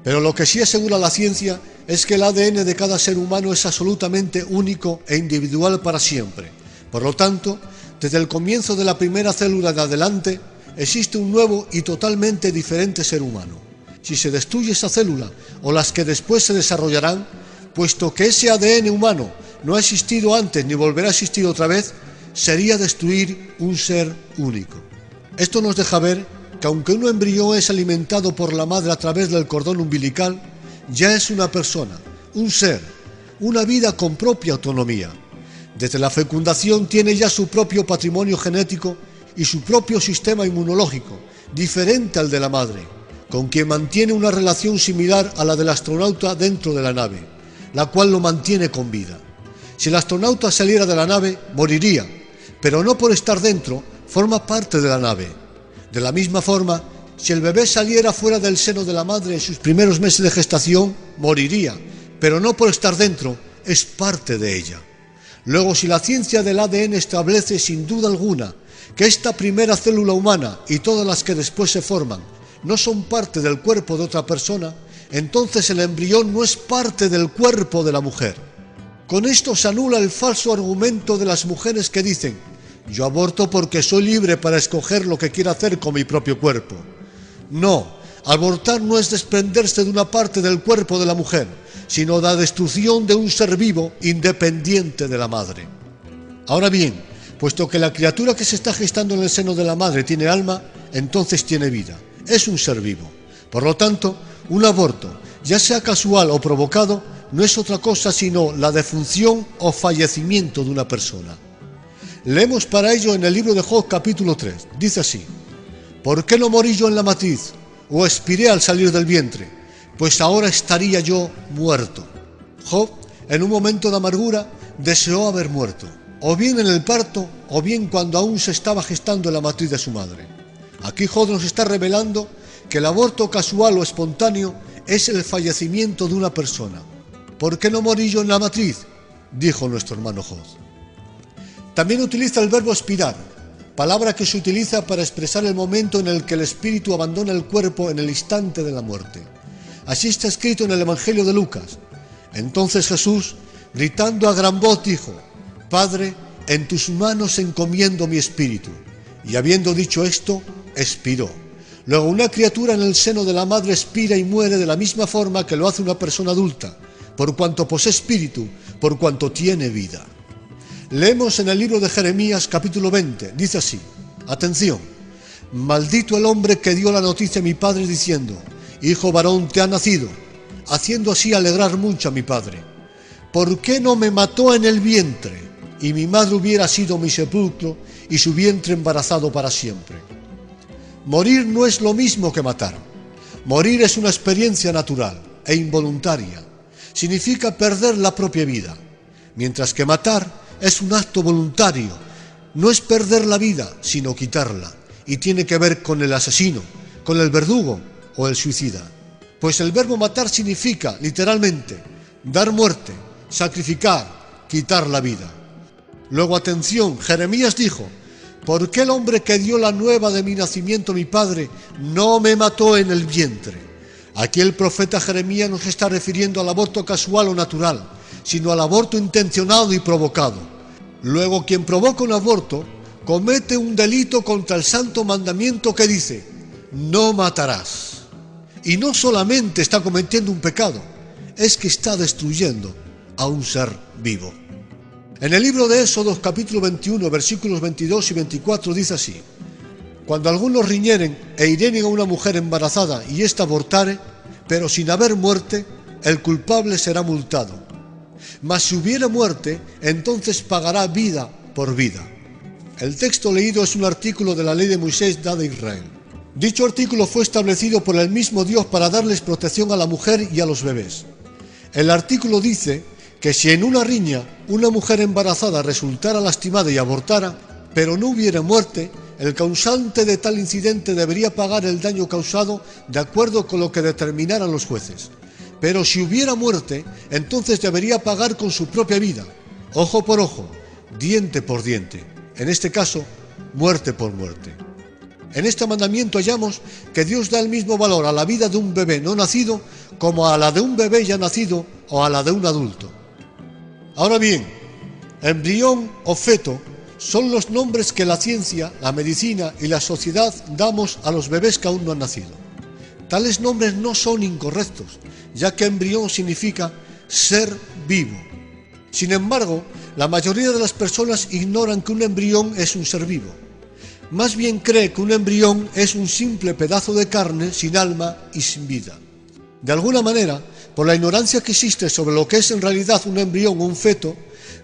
pero lo que sí asegura la ciencia es que el ADN de cada ser humano es absolutamente único e individual para siempre. Por lo tanto, desde el comienzo de la primera célula en adelante, existe un nuevo y totalmente diferente ser humano. Si se destruye esa célula o las que después se desarrollarán, puesto que ese ADN humano no ha existido antes ni volverá a existir otra vez, sería destruir un ser único. Esto nos deja ver que aunque un embrión es alimentado por la madre a través del cordón umbilical, ya es una persona, un ser, una vida con propia autonomía. Desde la fecundación tiene ya su propio patrimonio genético y su propio sistema inmunológico, diferente al de la madre, con quien mantiene una relación similar a la del astronauta dentro de la nave, la cual lo mantiene con vida. Si el astronauta saliera de la nave, moriría, pero no por estar dentro, forma parte de la nave. De la misma forma, si el bebé saliera fuera del seno de la madre en sus primeros meses de gestación, moriría, pero no por estar dentro, es parte de ella. Luego, si la ciencia del ADN establece sin duda alguna que esta primera célula humana y todas las que después se forman no son parte del cuerpo de otra persona, entonces el embrión no es parte del cuerpo de la mujer. Con esto se anula el falso argumento de las mujeres que dicen: yo aborto porque soy libre para escoger lo que quiero hacer con mi propio cuerpo. No, abortar no es desprenderse de una parte del cuerpo de la mujer, sino la destrucción de un ser vivo independiente de la madre. Ahora bien, puesto que la criatura que se está gestando en el seno de la madre tiene alma, entonces tiene vida, es un ser vivo. Por lo tanto, un aborto, ya sea casual o provocado, no es otra cosa sino la defunción o fallecimiento de una persona. Leemos para ello en el libro de Job capítulo 3, dice así: ¿por qué no morí yo en la matriz, o expiré al salir del vientre? Pues ahora estaría yo muerto. Job, en un momento de amargura, deseó haber muerto, o bien en el parto, o bien cuando aún se estaba gestando en la matriz de su madre. Aquí Job nos está revelando que el aborto casual o espontáneo es el fallecimiento de una persona. ¿Por qué no morí yo en la matriz?, dijo nuestro hermano Job. También utiliza el verbo expirar, palabra que se utiliza para expresar el momento en el que el espíritu abandona el cuerpo en el instante de la muerte. Así está escrito en el Evangelio de Lucas. Entonces Jesús, gritando a gran voz, dijo: Padre, en tus manos encomiendo mi espíritu. Y habiendo dicho esto, expiró. Luego una criatura en el seno de la madre expira y muere de la misma forma que lo hace una persona adulta, por cuanto posee espíritu, por cuanto tiene vida. Leemos en el libro de Jeremías capítulo 20, dice así: atención, maldito el hombre que dio la noticia a mi padre diciendo: hijo varón te ha nacido, haciendo así alegrar mucho a mi padre. ¿Por qué no me mató en el vientre? Y mi madre hubiera sido mi sepulcro y su vientre embarazado para siempre. Morir no es lo mismo que matar. Morir es una experiencia natural e involuntaria. Significa perder la propia vida, mientras que matar es un acto voluntario. No es perder la vida, sino quitarla, y tiene que ver con el asesino, con el verdugo o el suicida. Pues el verbo matar significa, literalmente, dar muerte, sacrificar, quitar la vida. Luego, atención, Jeremías dijo: ¿por qué el hombre que dio la nueva de mi nacimiento, mi padre, no me mató en el vientre? Aquí el profeta Jeremías no se está refiriendo al aborto casual o natural, sino al aborto intencionado y provocado. Luego, quien provoca un aborto comete un delito contra el santo mandamiento que dice: no matarás. Y no solamente está cometiendo un pecado, es que está destruyendo a un ser vivo. En el libro de Éxodo, capítulo 21, versículos 22 y 24, dice así: cuando algunos riñeren e hirieren a una mujer embarazada y ésta abortare, pero sin haber muerte, el culpable será multado. Mas si hubiere muerte, entonces pagará vida por vida. El texto leído es un artículo de la ley de Moisés dada a Israel. Dicho artículo fue establecido por el mismo Dios para darles protección a la mujer y a los bebés. El artículo dice que si en una riña una mujer embarazada resultara lastimada y abortara, pero no hubiera muerte, el causante de tal incidente debería pagar el daño causado de acuerdo con lo que determinaran los jueces. Pero si hubiera muerte, entonces debería pagar con su propia vida, ojo por ojo, diente por diente, en este caso, muerte por muerte. En este mandamiento hallamos que Dios da el mismo valor a la vida de un bebé no nacido como a la de un bebé ya nacido o a la de un adulto. Ahora bien, embrión o feto son los nombres que la ciencia, la medicina y la sociedad damos a los bebés que aún no han nacido. Tales nombres no son incorrectos, ya que embrión significa ser vivo. Sin embargo, la mayoría de las personas ignoran que un embrión es un ser vivo. Más bien cree que un embrión es un simple pedazo de carne sin alma y sin vida. De alguna manera, por la ignorancia que existe sobre lo que es en realidad un embrión o un feto,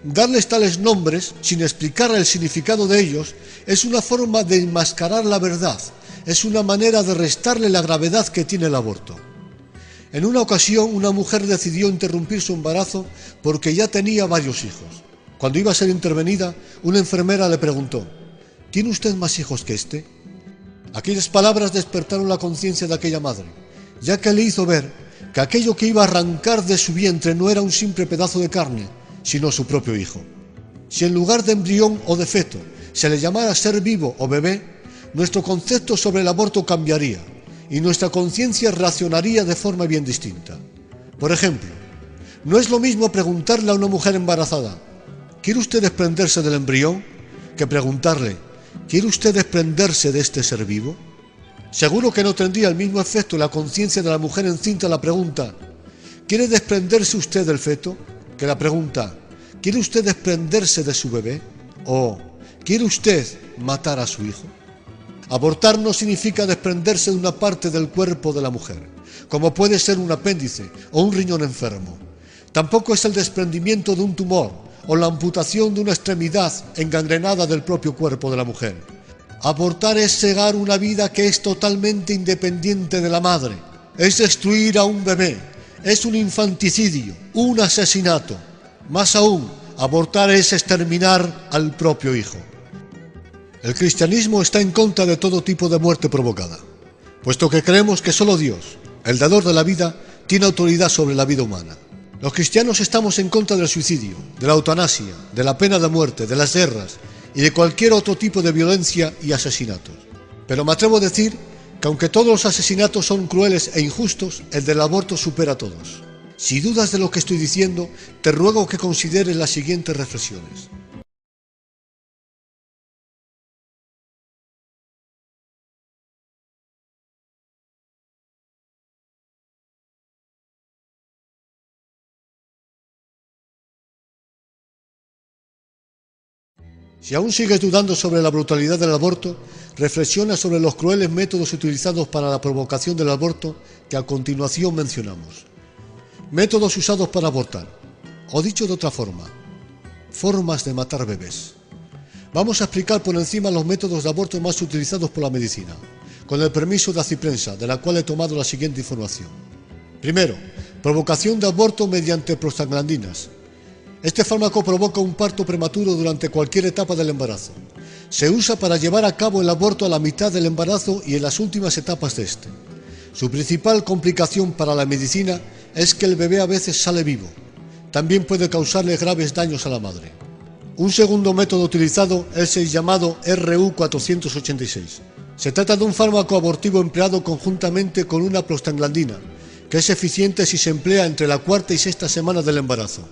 darles tales nombres, sin explicar el significado de ellos, es una forma de enmascarar la verdad, es una manera de restarle la gravedad que tiene el aborto. En una ocasión, una mujer decidió interrumpir su embarazo porque ya tenía varios hijos. Cuando iba a ser intervenida, una enfermera le preguntó: ¿tiene usted más hijos que este? Aquellas palabras despertaron la conciencia de aquella madre, ya que le hizo ver que aquello que iba a arrancar de su vientre no era un simple pedazo de carne, sino su propio hijo. Si en lugar de embrión o de feto se le llamara ser vivo o bebé, nuestro concepto sobre el aborto cambiaría y nuestra conciencia reaccionaría de forma bien distinta. Por ejemplo, no es lo mismo preguntarle a una mujer embarazada: ¿quiere usted desprenderse del embrión?, que preguntarle: ¿quiere usted desprenderse de este ser vivo? Seguro que no tendría el mismo efecto en la conciencia de la mujer encinta la pregunta: ¿quiere desprenderse usted del feto?, que la pregunta: ¿quiere usted desprenderse de su bebé? O ¿quiere usted matar a su hijo? Abortar no significa desprenderse de una parte del cuerpo de la mujer, como puede ser un apéndice o un riñón enfermo. Tampoco es el desprendimiento de un tumor o la amputación de una extremidad engangrenada del propio cuerpo de la mujer. Abortar es cegar una vida que es totalmente independiente de la madre, es destruir a un bebé, es un infanticidio, un asesinato. Más aún, abortar es exterminar al propio hijo. El cristianismo está en contra de todo tipo de muerte provocada, puesto que creemos que solo Dios, el dador de la vida, tiene autoridad sobre la vida humana. Los cristianos estamos en contra del suicidio, de la eutanasia, de la pena de muerte, de las guerras y de cualquier otro tipo de violencia y asesinatos. Pero me atrevo a decir que aunque todos los asesinatos son crueles e injustos, el del aborto supera a todos. Si dudas de lo que estoy diciendo, te ruego que consideres las siguientes reflexiones. Si aún sigues dudando sobre la brutalidad del aborto, reflexiona sobre los crueles métodos utilizados para la provocación del aborto que a continuación mencionamos. Métodos usados para abortar, o dicho de otra forma, formas de matar bebés. Vamos a explicar por encima los métodos de aborto más utilizados por la medicina, con el permiso de Aciprensa, de la cual he tomado la siguiente información. Primero, provocación de aborto mediante prostaglandinas. Este fármaco provoca un parto prematuro durante cualquier etapa del embarazo. Se usa para llevar a cabo el aborto a la mitad del embarazo y en las últimas etapas de este. Su principal complicación para la medicina es que el bebé a veces sale vivo, también puede causarle graves daños a la madre. Un segundo método utilizado es el llamado RU486. Se trata de un fármaco abortivo empleado conjuntamente con una prostaglandina, que es eficiente si se emplea entre la cuarta y sexta semana del embarazo.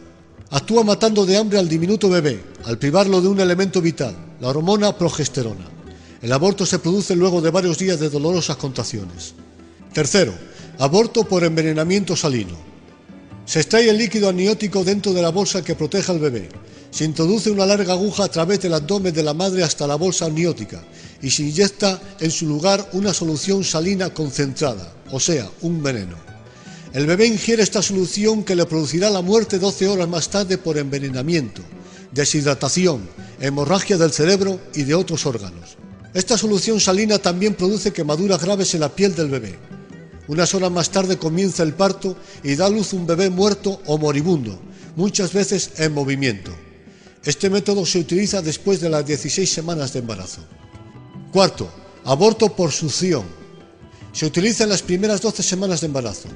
Actúa matando de hambre al diminuto bebé, al privarlo de un elemento vital, la hormona progesterona. El aborto se produce luego de varios días de dolorosas contracciones. Tercero, aborto por envenenamiento salino. Se extrae el líquido amniótico dentro de la bolsa que protege al bebé. Se introduce una larga aguja a través del abdomen de la madre hasta la bolsa amniótica y se inyecta en su lugar una solución salina concentrada, o sea, un veneno. El bebé ingiere esta solución que le producirá la muerte 12 horas más tarde por envenenamiento, deshidratación, hemorragia del cerebro y de otros órganos. Esta solución salina también produce quemaduras graves en la piel del bebé. Unas horas más tarde comienza el parto y da a luz un bebé muerto o moribundo, muchas veces en movimiento. Este método se utiliza después de las 16 semanas de embarazo. Cuarto, aborto por succión. Se utiliza en las primeras 12 semanas de embarazo.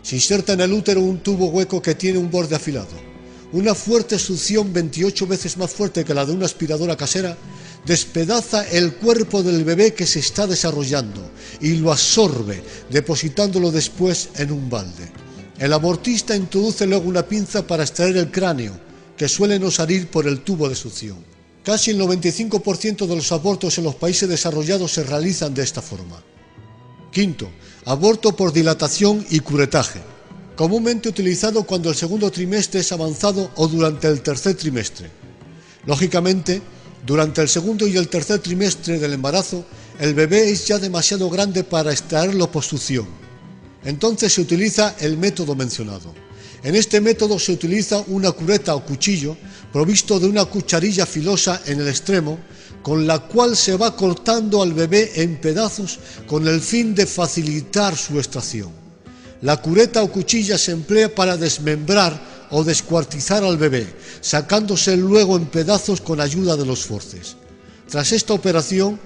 Se inserta en el útero un tubo hueco que tiene un borde afilado. Una fuerte succión 28 veces más fuerte que la de una aspiradora casera despedaza el cuerpo del bebé que se está desarrollando y lo absorbe, depositándolo después en un balde. El abortista introduce luego una pinza para extraer el cráneo, que suele no salir por el tubo de succión. Casi el 95% de los abortos en los países desarrollados se realizan de esta forma. Quinto, aborto por dilatación y curetaje. Comúnmente utilizado cuando el segundo trimestre es avanzado o durante el tercer trimestre. Lógicamente, durante el segundo y el tercer trimestre del embarazo, el bebé es ya demasiado grande para extraerlo por succión. Entonces se utiliza el método mencionado. En este método se utiliza una cureta o cuchillo provisto de una cucharilla filosa en el extremo, con la cual se va cortando al bebé en pedazos con el fin de facilitar su extracción. La cureta o cuchilla se emplea para desmembrar o descuartizar al bebé, sacándose luego en pedazos con ayuda de los forceps. Tras esta operación,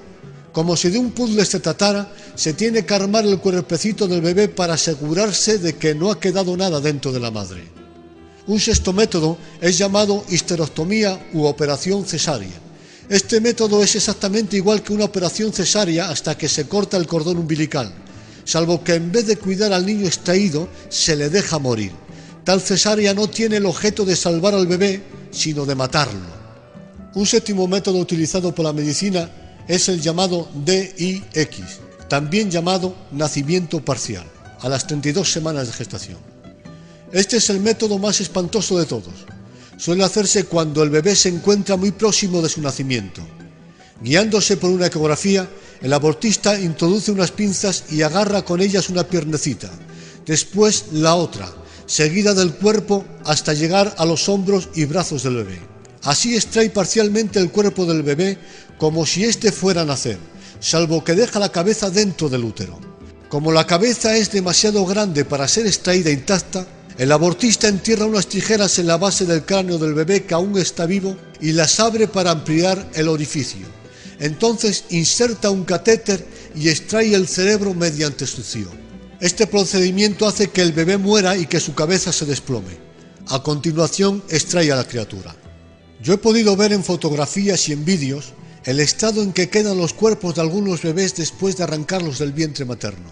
como si de un puzzle se tratara, se tiene que armar el cuerpecito del bebé para asegurarse de que no ha quedado nada dentro de la madre. Un sexto método es llamado histerectomía u operación cesárea. Este método es exactamente igual que una operación cesárea hasta que se corta el cordón umbilical, salvo que en vez de cuidar al niño extraído, se le deja morir. Tal cesárea no tiene el objeto de salvar al bebé, sino de matarlo. Un séptimo método utilizado por la medicina es el llamado DIX, también llamado nacimiento parcial, a las 32 semanas de gestación. Este es el método más espantoso de todos. Suele hacerse cuando el bebé se encuentra muy próximo de su nacimiento. Guiándose por una ecografía, el abortista introduce unas pinzas y agarra con ellas una piernecita, después la otra, seguida del cuerpo hasta llegar a los hombros y brazos del bebé. Así extrae parcialmente el cuerpo del bebé como si éste fuera a nacer, salvo que deja la cabeza dentro del útero. Como la cabeza es demasiado grande para ser extraída intacta, el abortista entierra unas tijeras en la base del cráneo del bebé que aún está vivo y las abre para ampliar el orificio. Entonces inserta un catéter y extrae el cerebro mediante succión. Este procedimiento hace que el bebé muera y que su cabeza se desplome. A continuación extrae a la criatura. Yo he podido ver en fotografías y en vídeos el estado en que quedan los cuerpos de algunos bebés después de arrancarlos del vientre materno.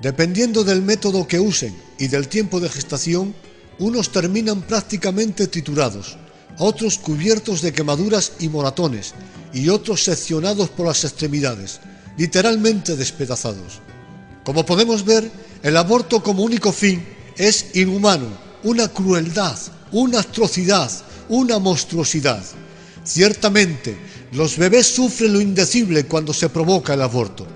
Dependiendo del método que usen y del tiempo de gestación, unos terminan prácticamente triturados, otros cubiertos de quemaduras y moratones, y otros seccionados por las extremidades, literalmente despedazados. Como podemos ver, el aborto como único fin es inhumano, una crueldad, una atrocidad, una monstruosidad. Ciertamente, los bebés sufren lo indecible cuando se provoca el aborto.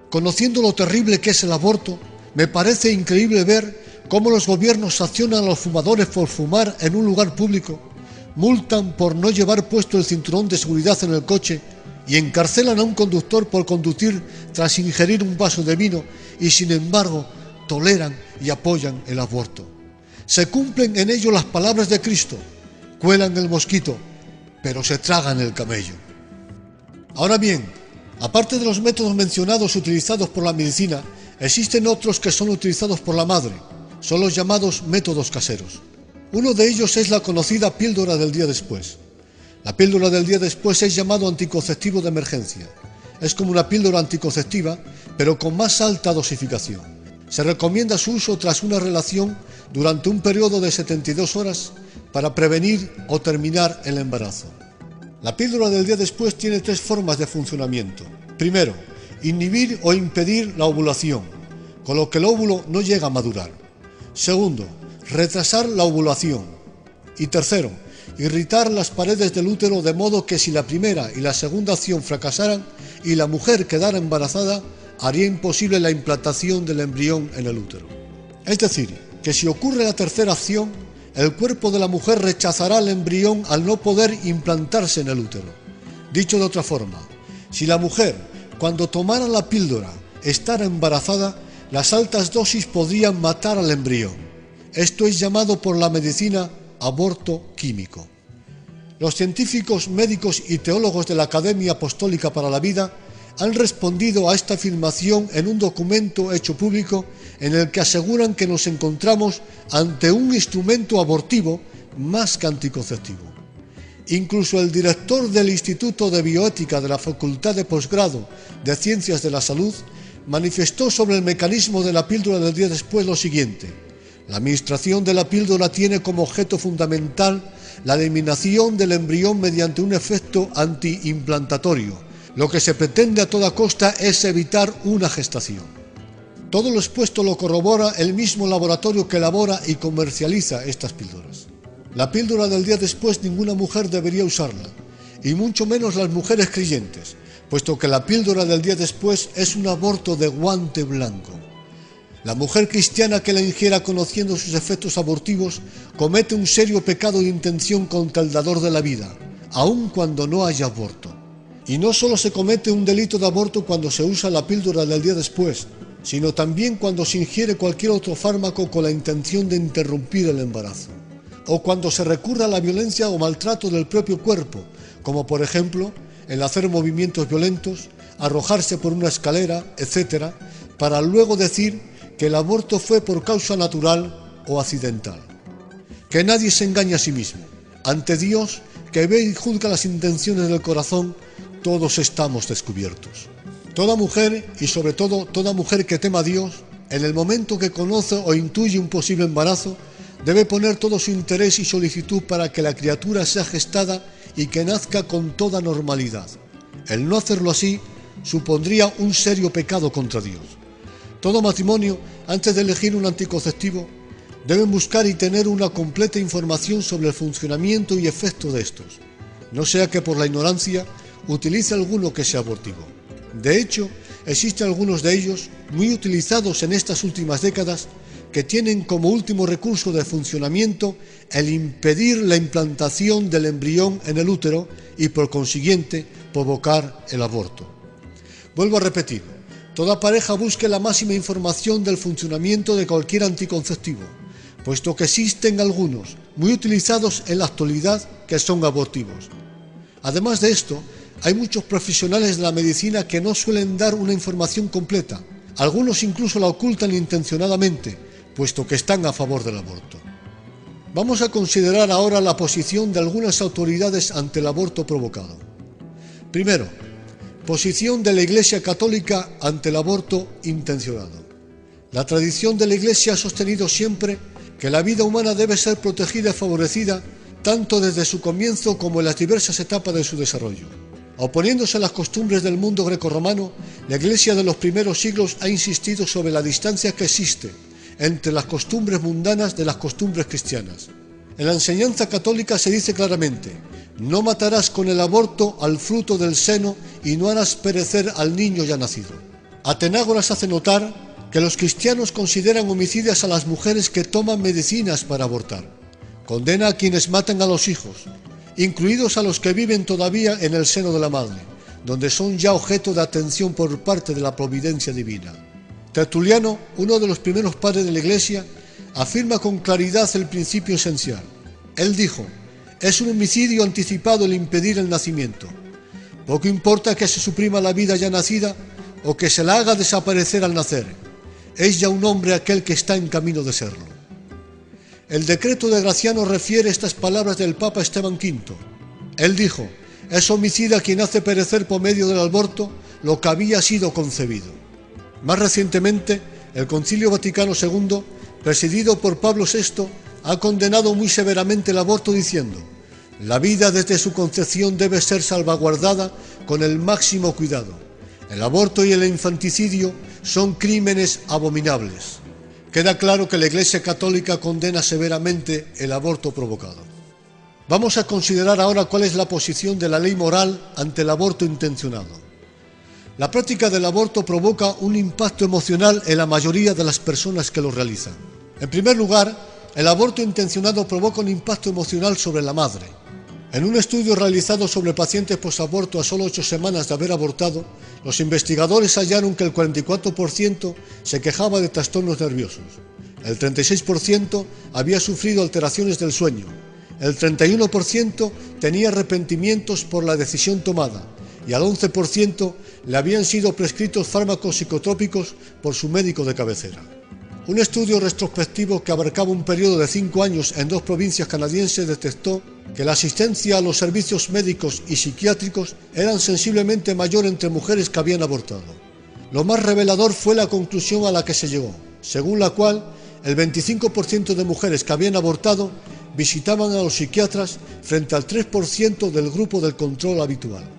Conociendo lo terrible que es el aborto, me parece increíble ver cómo los gobiernos sancionan a los fumadores por fumar en un lugar público, multan por no llevar puesto el cinturón de seguridad en el coche y encarcelan a un conductor por conducir tras ingerir un vaso de vino y sin embargo toleran y apoyan el aborto. Se cumplen en ello las palabras de Cristo: cuelan el mosquito, pero se tragan el camello. Ahora bien, aparte de los métodos mencionados utilizados por la medicina, existen otros que son utilizados por la madre. Son los llamados métodos caseros. Uno de ellos es la conocida píldora del día después. La píldora del día después es llamado anticonceptivo de emergencia. Es como una píldora anticonceptiva, pero con más alta dosificación. Se recomienda su uso tras una relación durante un periodo de 72 horas para prevenir o terminar el embarazo. La píldora del día después tiene 3 formas de funcionamiento. Primero, inhibir o impedir la ovulación, con lo que el óvulo no llega a madurar. Segundo, retrasar la ovulación. Y tercero, irritar las paredes del útero de modo que si la primera y la segunda acción fracasaran y la mujer quedara embarazada, haría imposible la implantación del embrión en el útero. Es decir, que si ocurre la tercera acción, el cuerpo de la mujer rechazará el embrión al no poder implantarse en el útero. Dicho de otra forma, si la mujer, cuando tomara la píldora, estara embarazada, las altas dosis podrían matar al embrión. Esto es llamado por la medicina aborto químico. Los científicos, médicos y teólogos de la Academia Apostólica para la Vida han respondido a esta afirmación en un documento hecho público en el que aseguran que nos encontramos ante un instrumento abortivo más que anticonceptivo. Incluso el director del Instituto de Bioética de la Facultad de Posgrado de Ciencias de la Salud manifestó sobre el mecanismo de la píldora del día después lo siguiente: la administración de la píldora tiene como objeto fundamental la eliminación del embrión mediante un efecto antiimplantatorio. Lo que se pretende a toda costa es evitar una gestación. Todo lo expuesto lo corrobora el mismo laboratorio que elabora y comercializa estas píldoras. La píldora del día después ninguna mujer debería usarla, y mucho menos las mujeres creyentes, puesto que la píldora del día después es un aborto de guante blanco. La mujer cristiana que la ingiera conociendo sus efectos abortivos comete un serio pecado de intención contra el dador de la vida, aun cuando no haya aborto. Y no solo se comete un delito de aborto cuando se usa la píldora del día después, sino también cuando se ingiere cualquier otro fármaco con la intención de interrumpir el embarazo, o cuando se recurre a la violencia o maltrato del propio cuerpo, como por ejemplo el hacer movimientos violentos, arrojarse por una escalera, etc., para luego decir que el aborto fue por causa natural o accidental. Que nadie se engañe a sí mismo. Ante Dios, que ve y juzga las intenciones del corazón, todos estamos descubiertos. Toda mujer, y sobre todo toda mujer que tema a Dios, en el momento que conoce o intuye un posible embarazo, debe poner todo su interés y solicitud para que la criatura sea gestada y que nazca con toda normalidad. El no hacerlo así supondría un serio pecado contra Dios. Todo matrimonio, antes de elegir un anticonceptivo, deben buscar y tener una completa información sobre el funcionamiento y efecto de estos, no sea que por la ignorancia utilice alguno que sea abortivo. De hecho, existen algunos de ellos, muy utilizados en estas últimas décadas, que tienen como último recurso de funcionamiento el impedir la implantación del embrión en el útero y por consiguiente provocar el aborto. Vuelvo a repetir, toda pareja busque la máxima información del funcionamiento de cualquier anticonceptivo, puesto que existen algunos muy utilizados en la actualidad que son abortivos. Además de esto, hay muchos profesionales de la medicina que no suelen dar una información completa. Algunos incluso la ocultan intencionadamente, puesto que están a favor del aborto. Vamos a considerar ahora la posición de algunas autoridades ante el aborto provocado. Primero, posición de la Iglesia Católica ante el aborto intencionado. La tradición de la Iglesia ha sostenido siempre que la vida humana debe ser protegida y favorecida tanto desde su comienzo como en las diversas etapas de su desarrollo. Oponiéndose a las costumbres del mundo grecorromano, la Iglesia de los primeros siglos ha insistido sobre la distancia que existe entre las costumbres mundanas de las costumbres cristianas. En la enseñanza católica se dice claramente: no matarás con el aborto al fruto del seno y no harás perecer al niño ya nacido. Atenágoras hace notar que los cristianos consideran homicidas a las mujeres que toman medicinas para abortar. Condena a quienes matan a los hijos, incluidos a los que viven todavía en el seno de la madre, donde son ya objeto de atención por parte de la providencia divina. Tertuliano, uno de los primeros padres de la Iglesia, afirma con claridad el principio esencial. Él dijo: es un homicidio anticipado el impedir el nacimiento. Poco importa que se suprima la vida ya nacida o que se la haga desaparecer al nacer. Es ya un hombre aquel que está en camino de serlo. El decreto de Graciano refiere estas palabras del Papa Esteban V. Él dijo: es homicida quien hace perecer por medio del aborto lo que había sido concebido. Más recientemente, el Concilio Vaticano II, presidido por Pablo VI, ha condenado muy severamente el aborto diciendo: la vida desde su concepción debe ser salvaguardada con el máximo cuidado. El aborto y el infanticidio son crímenes abominables. Queda claro que la Iglesia Católica condena severamente el aborto provocado. Vamos a considerar ahora cuál es la posición de la ley moral ante el aborto intencionado. La práctica del aborto provoca un impacto emocional en la mayoría de las personas que lo realizan. En primer lugar, el aborto intencionado provoca un impacto emocional sobre la madre. En un estudio realizado sobre pacientes posaborto a solo 8 semanas de haber abortado, los investigadores hallaron que el 44% se quejaba de trastornos nerviosos, el 36% había sufrido alteraciones del sueño, el 31% tenía arrepentimientos por la decisión tomada y al 11% le habían sido prescritos fármacos psicotrópicos por su médico de cabecera. Un estudio retrospectivo que abarcaba un periodo de 5 años en 2 provincias canadienses detectó que la asistencia a los servicios médicos y psiquiátricos eran sensiblemente mayor entre mujeres que habían abortado. Lo más revelador fue la conclusión a la que se llegó, según la cual el 25% de mujeres que habían abortado visitaban a los psiquiatras frente al 3% del grupo del control habitual.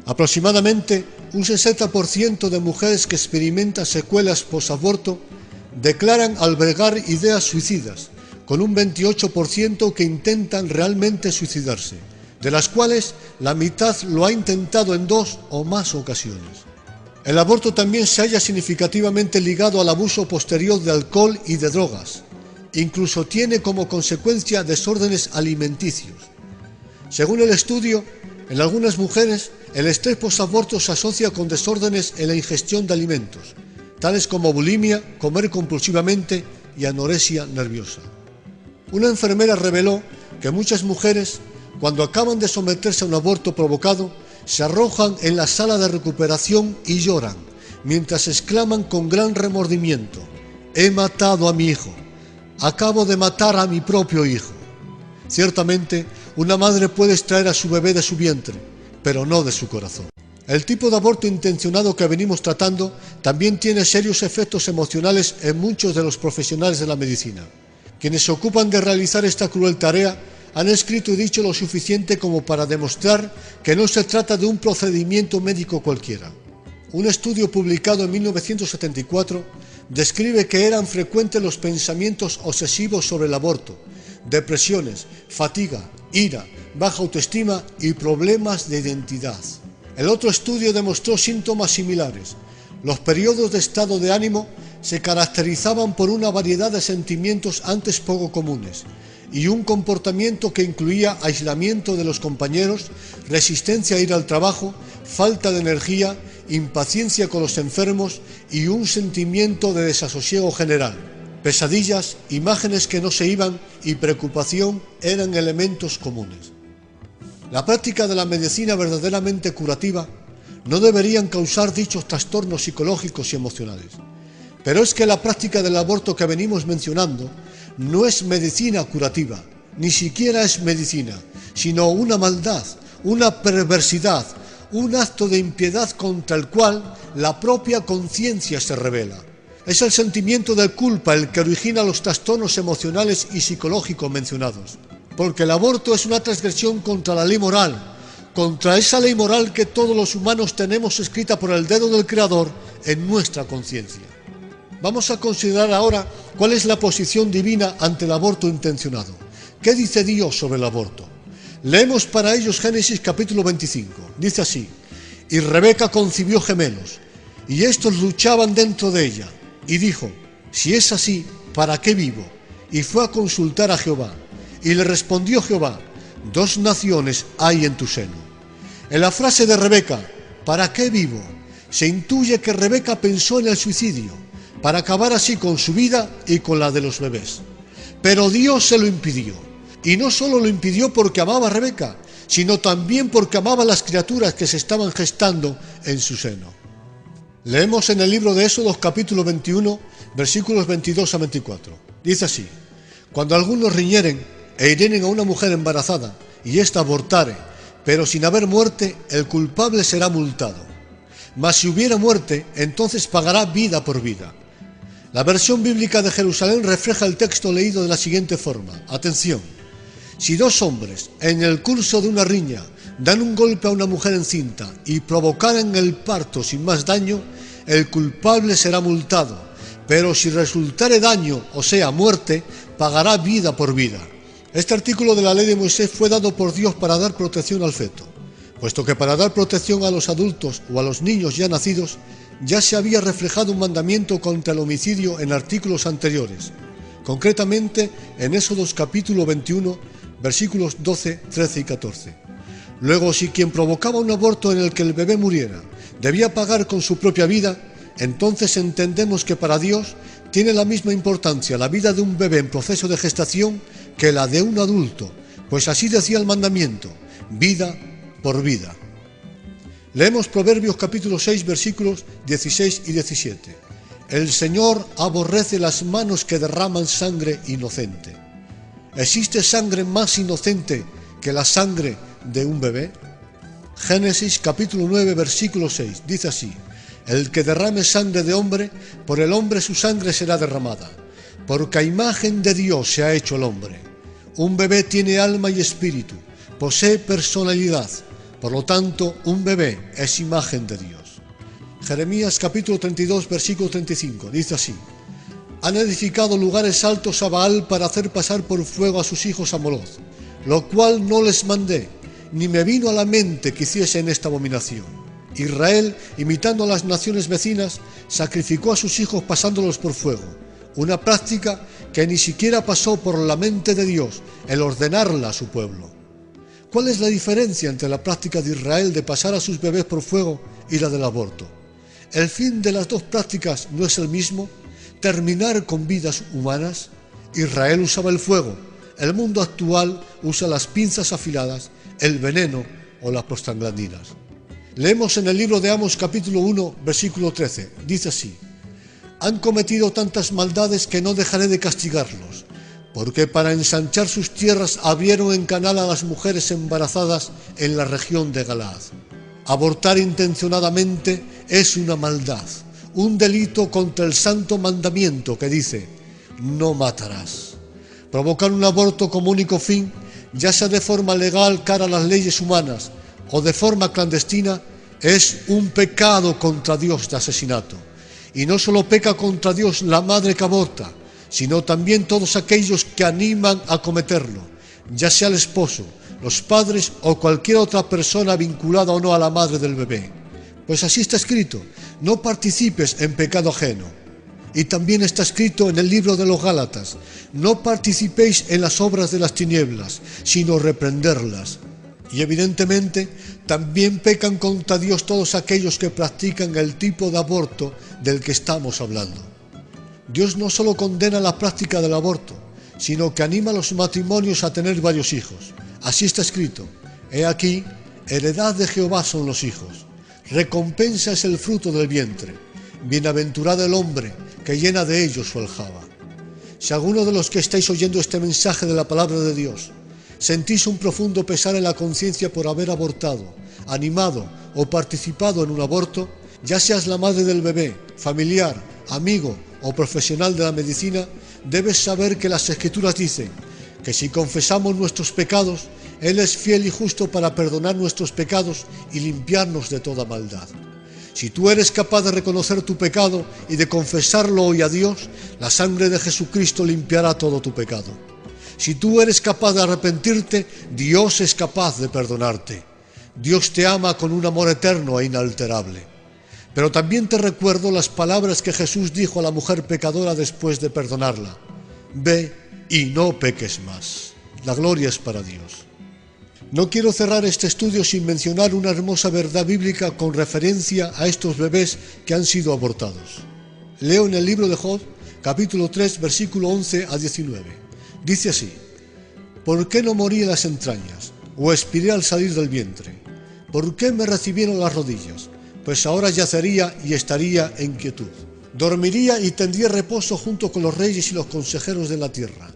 Aproximadamente un 60% de mujeres que experimentan secuelas posaborto declaran albergar ideas suicidas, con un 28% que intentan realmente suicidarse, de las cuales la mitad lo ha intentado en 2 o más ocasiones. El aborto también se halla significativamente ligado al abuso posterior de alcohol y de drogas. Incluso tiene como consecuencia desórdenes alimenticios. Según el estudio, en algunas mujeres el estrés posaborto se asocia con desórdenes en la ingestión de alimentos, tales como bulimia, comer compulsivamente y anorexia nerviosa. Una enfermera reveló que muchas mujeres, cuando acaban de someterse a un aborto provocado, se arrojan en la sala de recuperación y lloran, mientras exclaman con gran remordimiento: «He matado a mi hijo, acabo de matar a mi propio hijo». Ciertamente, una madre puede extraer a su bebé de su vientre, pero no de su corazón. El tipo de aborto intencionado que venimos tratando también tiene serios efectos emocionales en muchos de los profesionales de la medicina. Quienes se ocupan de realizar esta cruel tarea han escrito y dicho lo suficiente como para demostrar que no se trata de un procedimiento médico cualquiera. Un estudio publicado en 1974 describe que eran frecuentes los pensamientos obsesivos sobre el aborto, depresiones, fatiga, ira, baja autoestima y problemas de identidad. El otro estudio demostró síntomas similares. Los periodos de estado de ánimo se caracterizaban por una variedad de sentimientos antes poco comunes y un comportamiento que incluía aislamiento de los compañeros, resistencia a ir al trabajo, falta de energía, impaciencia con los enfermos y un sentimiento de desasosiego general. Pesadillas, imágenes que no se iban y preocupación eran elementos comunes. La práctica de la medicina verdaderamente curativa no deberían causar dichos trastornos psicológicos y emocionales. Pero es que la práctica del aborto que venimos mencionando no es medicina curativa, ni siquiera es medicina, sino una maldad, una perversidad, un acto de impiedad contra el cual la propia conciencia se revela. Es el sentimiento de culpa el que origina los trastornos emocionales y psicológicos mencionados. Porque el aborto es una transgresión contra la ley moral, contra esa ley moral que todos los humanos tenemos escrita por el dedo del Creador en nuestra conciencia. Vamos a considerar ahora cuál es la posición divina ante el aborto intencionado. ¿Qué dice Dios sobre el aborto? Leemos para ellos Génesis capítulo 25. Dice así: «Y Rebeca concibió gemelos, y estos luchaban dentro de ella, y dijo: si es así, ¿para qué vivo? Y fue a consultar a Jehová. Y le respondió Jehová: 2 naciones hay en tu seno». En la frase de Rebeca, ¿para qué vivo?, se intuye que Rebeca pensó en el suicidio, para acabar así con su vida y con la de los bebés. Pero Dios se lo impidió. Y no solo lo impidió porque amaba a Rebeca, sino también porque amaba a las criaturas que se estaban gestando en su seno. Leemos en el libro de Éxodo capítulo 21, versículos 22 a 24. Dice así: Cuando algunos riñeren e hirieren a una mujer embarazada y ésta abortare, pero sin haber muerte, el culpable será multado. Mas si hubiera muerte, entonces pagará vida por vida. La versión bíblica de Jerusalén refleja el texto leído de la siguiente forma. Atención. Si dos hombres, en el curso de una riña, dan un golpe a una mujer encinta y provocaren el parto sin más daño, el culpable será multado, pero si resultare daño, o sea, muerte, pagará vida por vida. Este artículo de la ley de Moisés fue dado por Dios para dar protección al feto, puesto que para dar protección a los adultos o a los niños ya nacidos, ya se había reflejado un mandamiento contra el homicidio en artículos anteriores, concretamente en Éxodos capítulo 21, versículos 12, 13 y 14. Luego, si quien provocaba un aborto en el que el bebé muriera debía pagar con su propia vida, entonces entendemos que para Dios tiene la misma importancia la vida de un bebé en proceso de gestación que la de un adulto, pues así decía el mandamiento, vida por vida. Leemos Proverbios capítulo 6, versículos 16 y 17. El Señor aborrece las manos que derraman sangre inocente. ¿Existe sangre más inocente que la sangre de un bebé? Génesis capítulo 9, versículo 6, dice así: el que derrame sangre de hombre, por el hombre su sangre será derramada, porque a imagen de Dios se ha hecho el hombre. Un bebé tiene alma y espíritu, posee personalidad, por lo tanto, un bebé es imagen de Dios. Jeremías capítulo 32, versículo 35, dice así: han edificado lugares altos a Baal para hacer pasar por fuego a sus hijos a Moloz, lo cual no les mandé, ni me vino a la mente que hiciesen esta abominación. Israel, imitando a las naciones vecinas, sacrificó a sus hijos pasándolos por fuego, una práctica que ni siquiera pasó por la mente de Dios el ordenarla a su pueblo. ¿Cuál es la diferencia entre la práctica de Israel de pasar a sus bebés por fuego y la del aborto? ¿El fin de las dos prácticas no es el mismo? ¿Terminar con vidas humanas? Israel usaba el fuego, el mundo actual usa las pinzas afiladas, el veneno o las prostaglandinas. Leemos en el libro de Amos capítulo 1, versículo 13, dice así: han cometido tantas maldades que no dejaré de castigarlos, porque para ensanchar sus tierras abrieron en canal a las mujeres embarazadas en la región de Galaad. Abortar intencionadamente es una maldad, un delito contra el santo mandamiento que dice: no matarás. Provocar un aborto como único fin, ya sea de forma legal cara a las leyes humanas o de forma clandestina, es un pecado contra Dios de asesinato. Y no solo peca contra Dios la madre que aborta, sino también todos aquellos que animan a cometerlo, ya sea el esposo, los padres o cualquier otra persona vinculada o no a la madre del bebé. Pues así está escrito: no participes en pecado ajeno. Y también está escrito en el libro de los Gálatas: no participéis en las obras de las tinieblas, sino reprenderlas. Y evidentemente también pecan contra Dios todos aquellos que practican el tipo de aborto del que estamos hablando. Dios no solo condena la práctica del aborto, sino que anima a los matrimonios a tener varios hijos. Así está escrito: he aquí, heredad de Jehová son los hijos, recompensa es el fruto del vientre, bienaventurado el hombre que llena de ellos su aljaba. Si alguno de los que estáis oyendo este mensaje de la palabra de Dios sentís un profundo pesar en la conciencia por haber abortado, animado o participado en un aborto, ya seas la madre del bebé, familiar, amigo o profesional de la medicina, debes saber que las Escrituras dicen que si confesamos nuestros pecados, Él es fiel y justo para perdonar nuestros pecados y limpiarnos de toda maldad. Si tú eres capaz de reconocer tu pecado y de confesarlo hoy a Dios, la sangre de Jesucristo limpiará todo tu pecado. Si tú eres capaz de arrepentirte, Dios es capaz de perdonarte. Dios te ama con un amor eterno e inalterable. Pero también te recuerdo las palabras que Jesús dijo a la mujer pecadora después de perdonarla: ve y no peques más. La gloria es para Dios. No quiero cerrar este estudio sin mencionar una hermosa verdad bíblica con referencia a estos bebés que han sido abortados. Leo en el libro de Job, capítulo 3, versículo 11 a 19. Dice así: ¿por qué no morí en las entrañas, o expiré al salir del vientre? ¿Por qué me recibieron las rodillas? Pues ahora yacería y estaría en quietud. Dormiría y tendría reposo junto con los reyes y los consejeros de la tierra.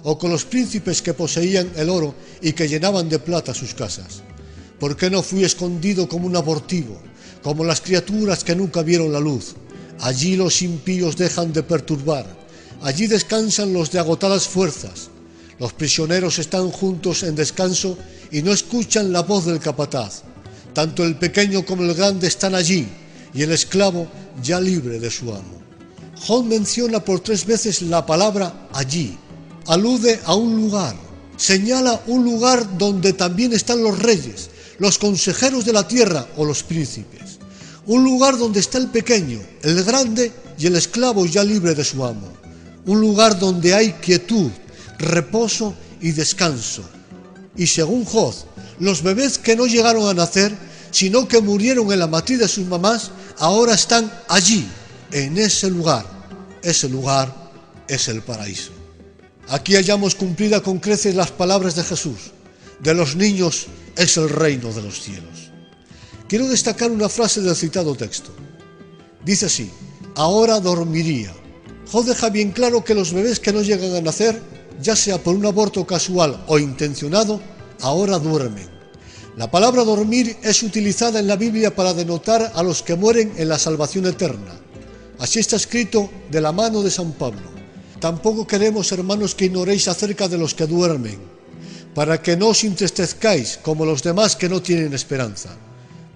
o con los príncipes que poseían el oro y que llenaban de plata sus casas? ¿Por qué no fui escondido como un abortivo, como las criaturas que nunca vieron la luz? Allí los impíos dejan de perturbar, allí descansan los de agotadas fuerzas. Los prisioneros están juntos en descanso y no escuchan la voz del capataz. Tanto el pequeño como el grande están allí, y el esclavo ya libre de su amo. Job menciona por 3 veces la palabra allí. Alude a un lugar, señala un lugar donde también están los reyes, los consejeros de la tierra o los príncipes. Un lugar donde está el pequeño, el grande y el esclavo ya libre de su amo. Un lugar donde hay quietud, reposo y descanso. Y según Job, los bebés que no llegaron a nacer, sino que murieron en la matriz de sus mamás, ahora están allí, en ese lugar. Ese lugar es el paraíso. Aquí hallamos cumplida con creces las palabras de Jesús: de los niños es el reino de los cielos. Quiero destacar una frase del citado texto. Dice así: ahora dormiría. Job deja bien claro que los bebés que no llegan a nacer, ya sea por un aborto casual o intencionado, ahora duermen. La palabra dormir es utilizada en la Biblia para denotar a los que mueren en la salvación eterna. Así está escrito de la mano de San Pablo. Tampoco queremos, hermanos, que ignoréis acerca de los que duermen, para que no os entristezcáis como los demás que no tienen esperanza.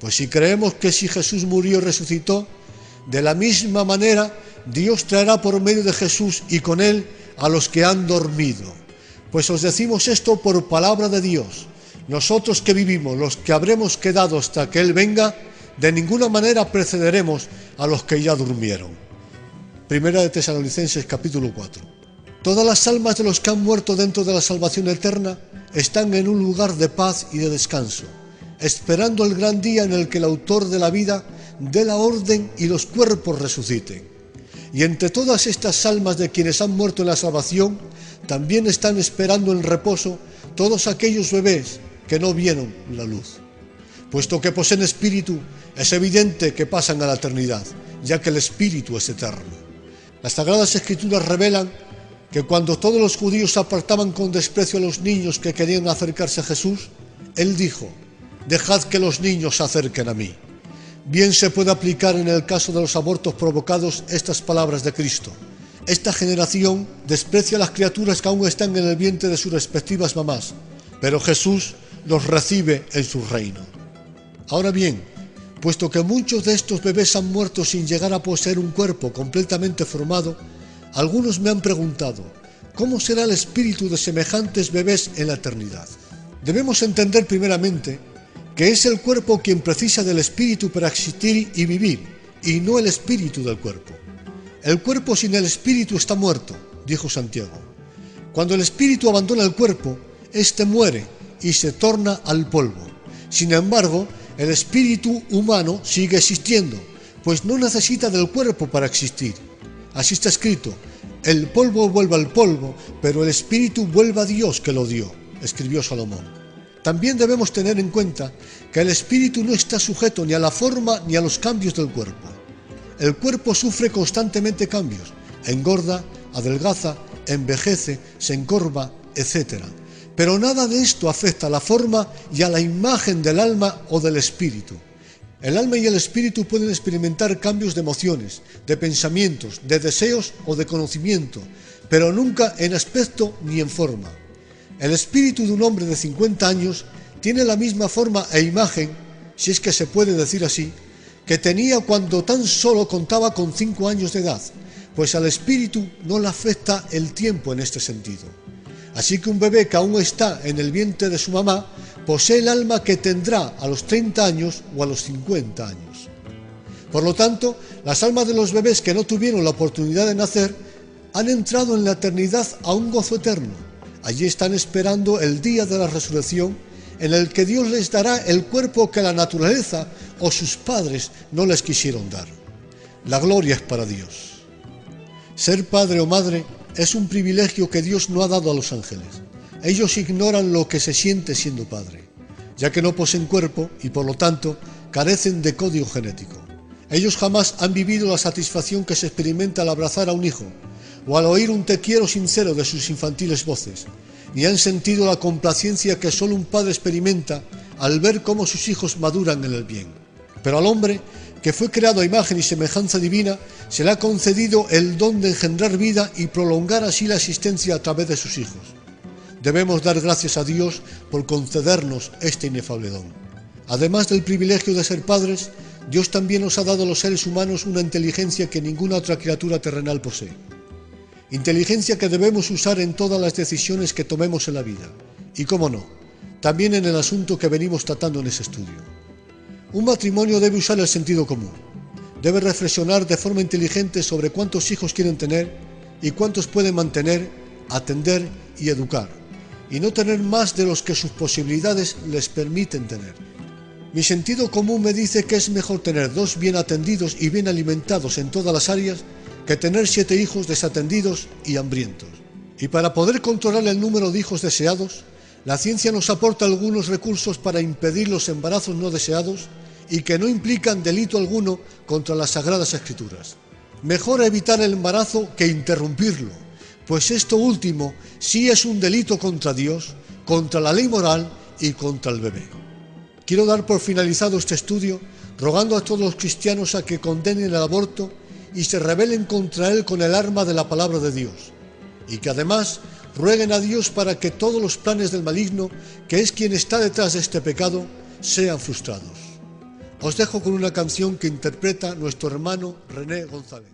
Pues si creemos que si Jesús murió y resucitó, de la misma manera Dios traerá por medio de Jesús y con él a los que han dormido. Pues os decimos esto por palabra de Dios. Nosotros que vivimos, los que habremos quedado hasta que Él venga, de ninguna manera precederemos a los que ya durmieron. Primera de Tesalonicenses capítulo 4. Todas las almas de los que han muerto dentro de la salvación eterna están en un lugar de paz y de descanso, esperando el gran día en el que el autor de la vida dé la orden y los cuerpos resuciten. Y entre todas estas almas de quienes han muerto en la salvación, también están esperando en reposo todos aquellos bebés que no vieron la luz. Puesto que poseen espíritu, es evidente que pasan a la eternidad, ya que el espíritu es eterno. Las Sagradas Escrituras revelan que cuando todos los judíos apartaban con desprecio a los niños que querían acercarse a Jesús, Él dijo: dejad que los niños se acerquen a mí. Bien se puede aplicar en el caso de los abortos provocados estas palabras de Cristo: esta generación desprecia a las criaturas que aún están en el vientre de sus respectivas mamás, pero Jesús los recibe en su reino. Ahora bien, puesto que muchos de estos bebés han muerto sin llegar a poseer un cuerpo completamente formado, algunos me han preguntado: ¿cómo será el espíritu de semejantes bebés en la eternidad? Debemos entender primeramente que es el cuerpo quien precisa del espíritu para existir y vivir, y no el espíritu del cuerpo. El cuerpo sin el espíritu está muerto, dijo Santiago. Cuando el espíritu abandona el cuerpo, éste muere y se torna al polvo. Sin embargo, el espíritu humano sigue existiendo, pues no necesita del cuerpo para existir. Así está escrito: el polvo vuelve al polvo, pero el espíritu vuelve a Dios que lo dio, escribió Salomón. También debemos tener en cuenta que el espíritu no está sujeto ni a la forma ni a los cambios del cuerpo. El cuerpo sufre constantemente cambios, engorda, adelgaza, envejece, se encorva, etc. Pero nada de esto afecta a la forma y a la imagen del alma o del espíritu. El alma y el espíritu pueden experimentar cambios de emociones, de pensamientos, de deseos o de conocimiento, pero nunca en aspecto ni en forma. El espíritu de un hombre de 50 años tiene la misma forma e imagen, si es que se puede decir así, que tenía cuando tan solo contaba con 5 años de edad, pues al espíritu no le afecta el tiempo en este sentido. Así que un bebé que aún está en el vientre de su mamá posee el alma que tendrá a los 30 años o a los 50 años. Por lo tanto, las almas de los bebés que no tuvieron la oportunidad de nacer han entrado en la eternidad a un gozo eterno. Allí están esperando el día de la resurrección, en el que Dios les dará el cuerpo que la naturaleza o sus padres no les quisieron dar. La gloria es para Dios. Ser padre o madre es un privilegio que Dios no ha dado a los ángeles. Ellos ignoran lo que se siente siendo padre, ya que no poseen cuerpo y por lo tanto carecen de código genético. Ellos jamás han vivido la satisfacción que se experimenta al abrazar a un hijo, o al oír un te quiero sincero de sus infantiles voces, ni han sentido la complacencia que solo un padre experimenta al ver cómo sus hijos maduran en el bien. Pero al hombre, que fue creado a imagen y semejanza divina, se le ha concedido el don de engendrar vida y prolongar así la existencia a través de sus hijos. Debemos dar gracias a Dios por concedernos este inefable don. Además del privilegio de ser padres, Dios también nos ha dado a los seres humanos una inteligencia que ninguna otra criatura terrenal posee. Inteligencia que debemos usar en todas las decisiones que tomemos en la vida. Y cómo no, también en el asunto que venimos tratando en ese estudio. Un matrimonio debe usar el sentido común. Debe reflexionar de forma inteligente sobre cuántos hijos quieren tener y cuántos pueden mantener, atender y educar, y no tener más de los que sus posibilidades les permiten tener. Mi sentido común me dice que es mejor tener 2 bien atendidos y bien alimentados en todas las áreas que tener 7 hijos desatendidos y hambrientos. Y para poder controlar el número de hijos deseados, la ciencia nos aporta algunos recursos para impedir los embarazos no deseados y que no implican delito alguno contra las Sagradas Escrituras. Mejor evitar el embarazo que interrumpirlo, pues esto último sí es un delito contra Dios, contra la ley moral y contra el bebé. Quiero dar por finalizado este estudio rogando a todos los cristianos a que condenen el aborto y se rebelen contra él con el arma de la palabra de Dios, y que además rueguen a Dios para que todos los planes del maligno, que es quien está detrás de este pecado, sean frustrados. Os dejo con una canción que interpreta nuestro hermano René González.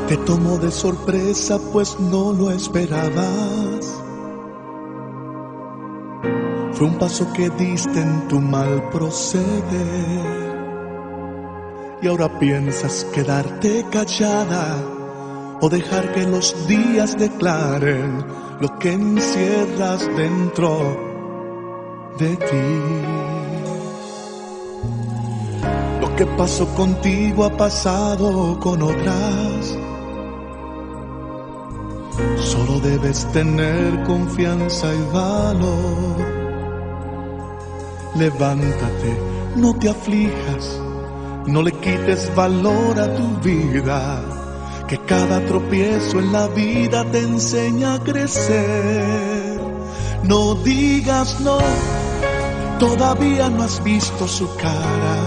Te tomó de sorpresa, pues no lo esperabas. Fue un paso que diste en tu mal proceder, y ahora piensas quedarte callada o dejar que los días declaren lo que encierras dentro de ti. Lo que pasó contigo ha pasado con otras. Solo debes tener confianza y valor. Levántate, no te aflijas, no le quites valor a tu vida, que cada tropiezo en la vida te enseña a crecer. No digas no, todavía no has visto su cara.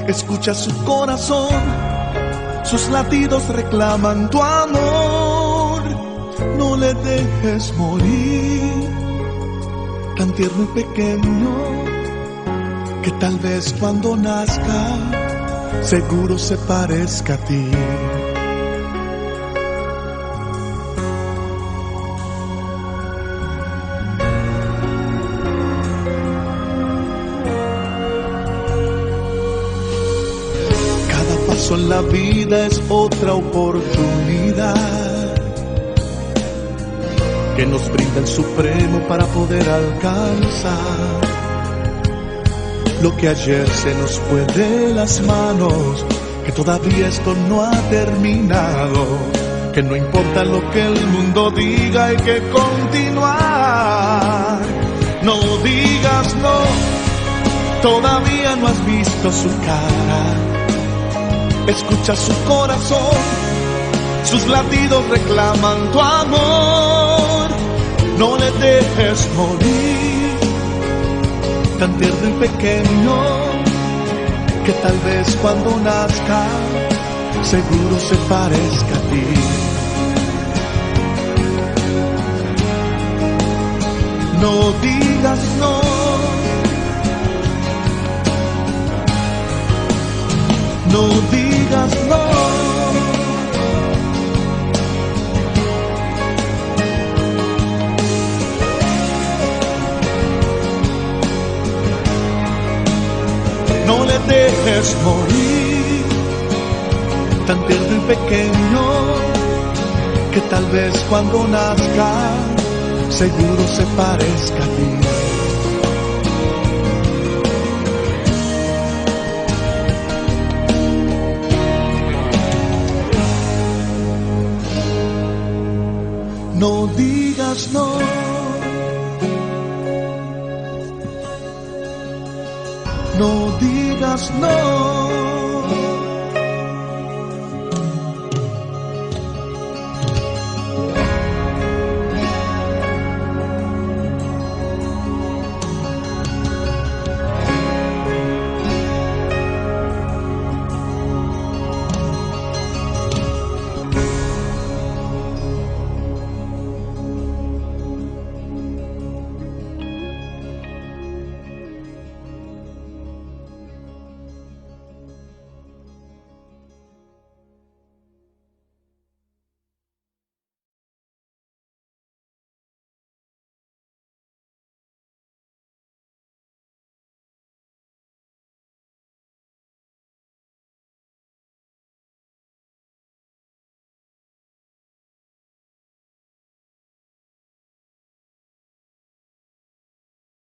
Escucha su corazón, sus latidos reclaman tu amor. No le dejes morir, tan tierno y pequeño, que tal vez cuando nazca, seguro se parezca a ti. tropiezo en la vida es otra oportunidad que nos brinda el Supremo para poder alcanzar lo que ayer se nos fue de las manos, que todavía esto no ha terminado, que no importa lo que el mundo diga, hay que continuar. No digas no, todavía no has visto su cara, escucha su corazón, sus latidos reclaman tu amor. No le dejes morir, tan tierno y pequeño, que tal vez cuando nazca seguro se parezca a ti. No digas no, no digas no. No le dejes morir, tan tierno y pequeño, que tal vez cuando nazca seguro se parezca a ti. No digas no, no digas no.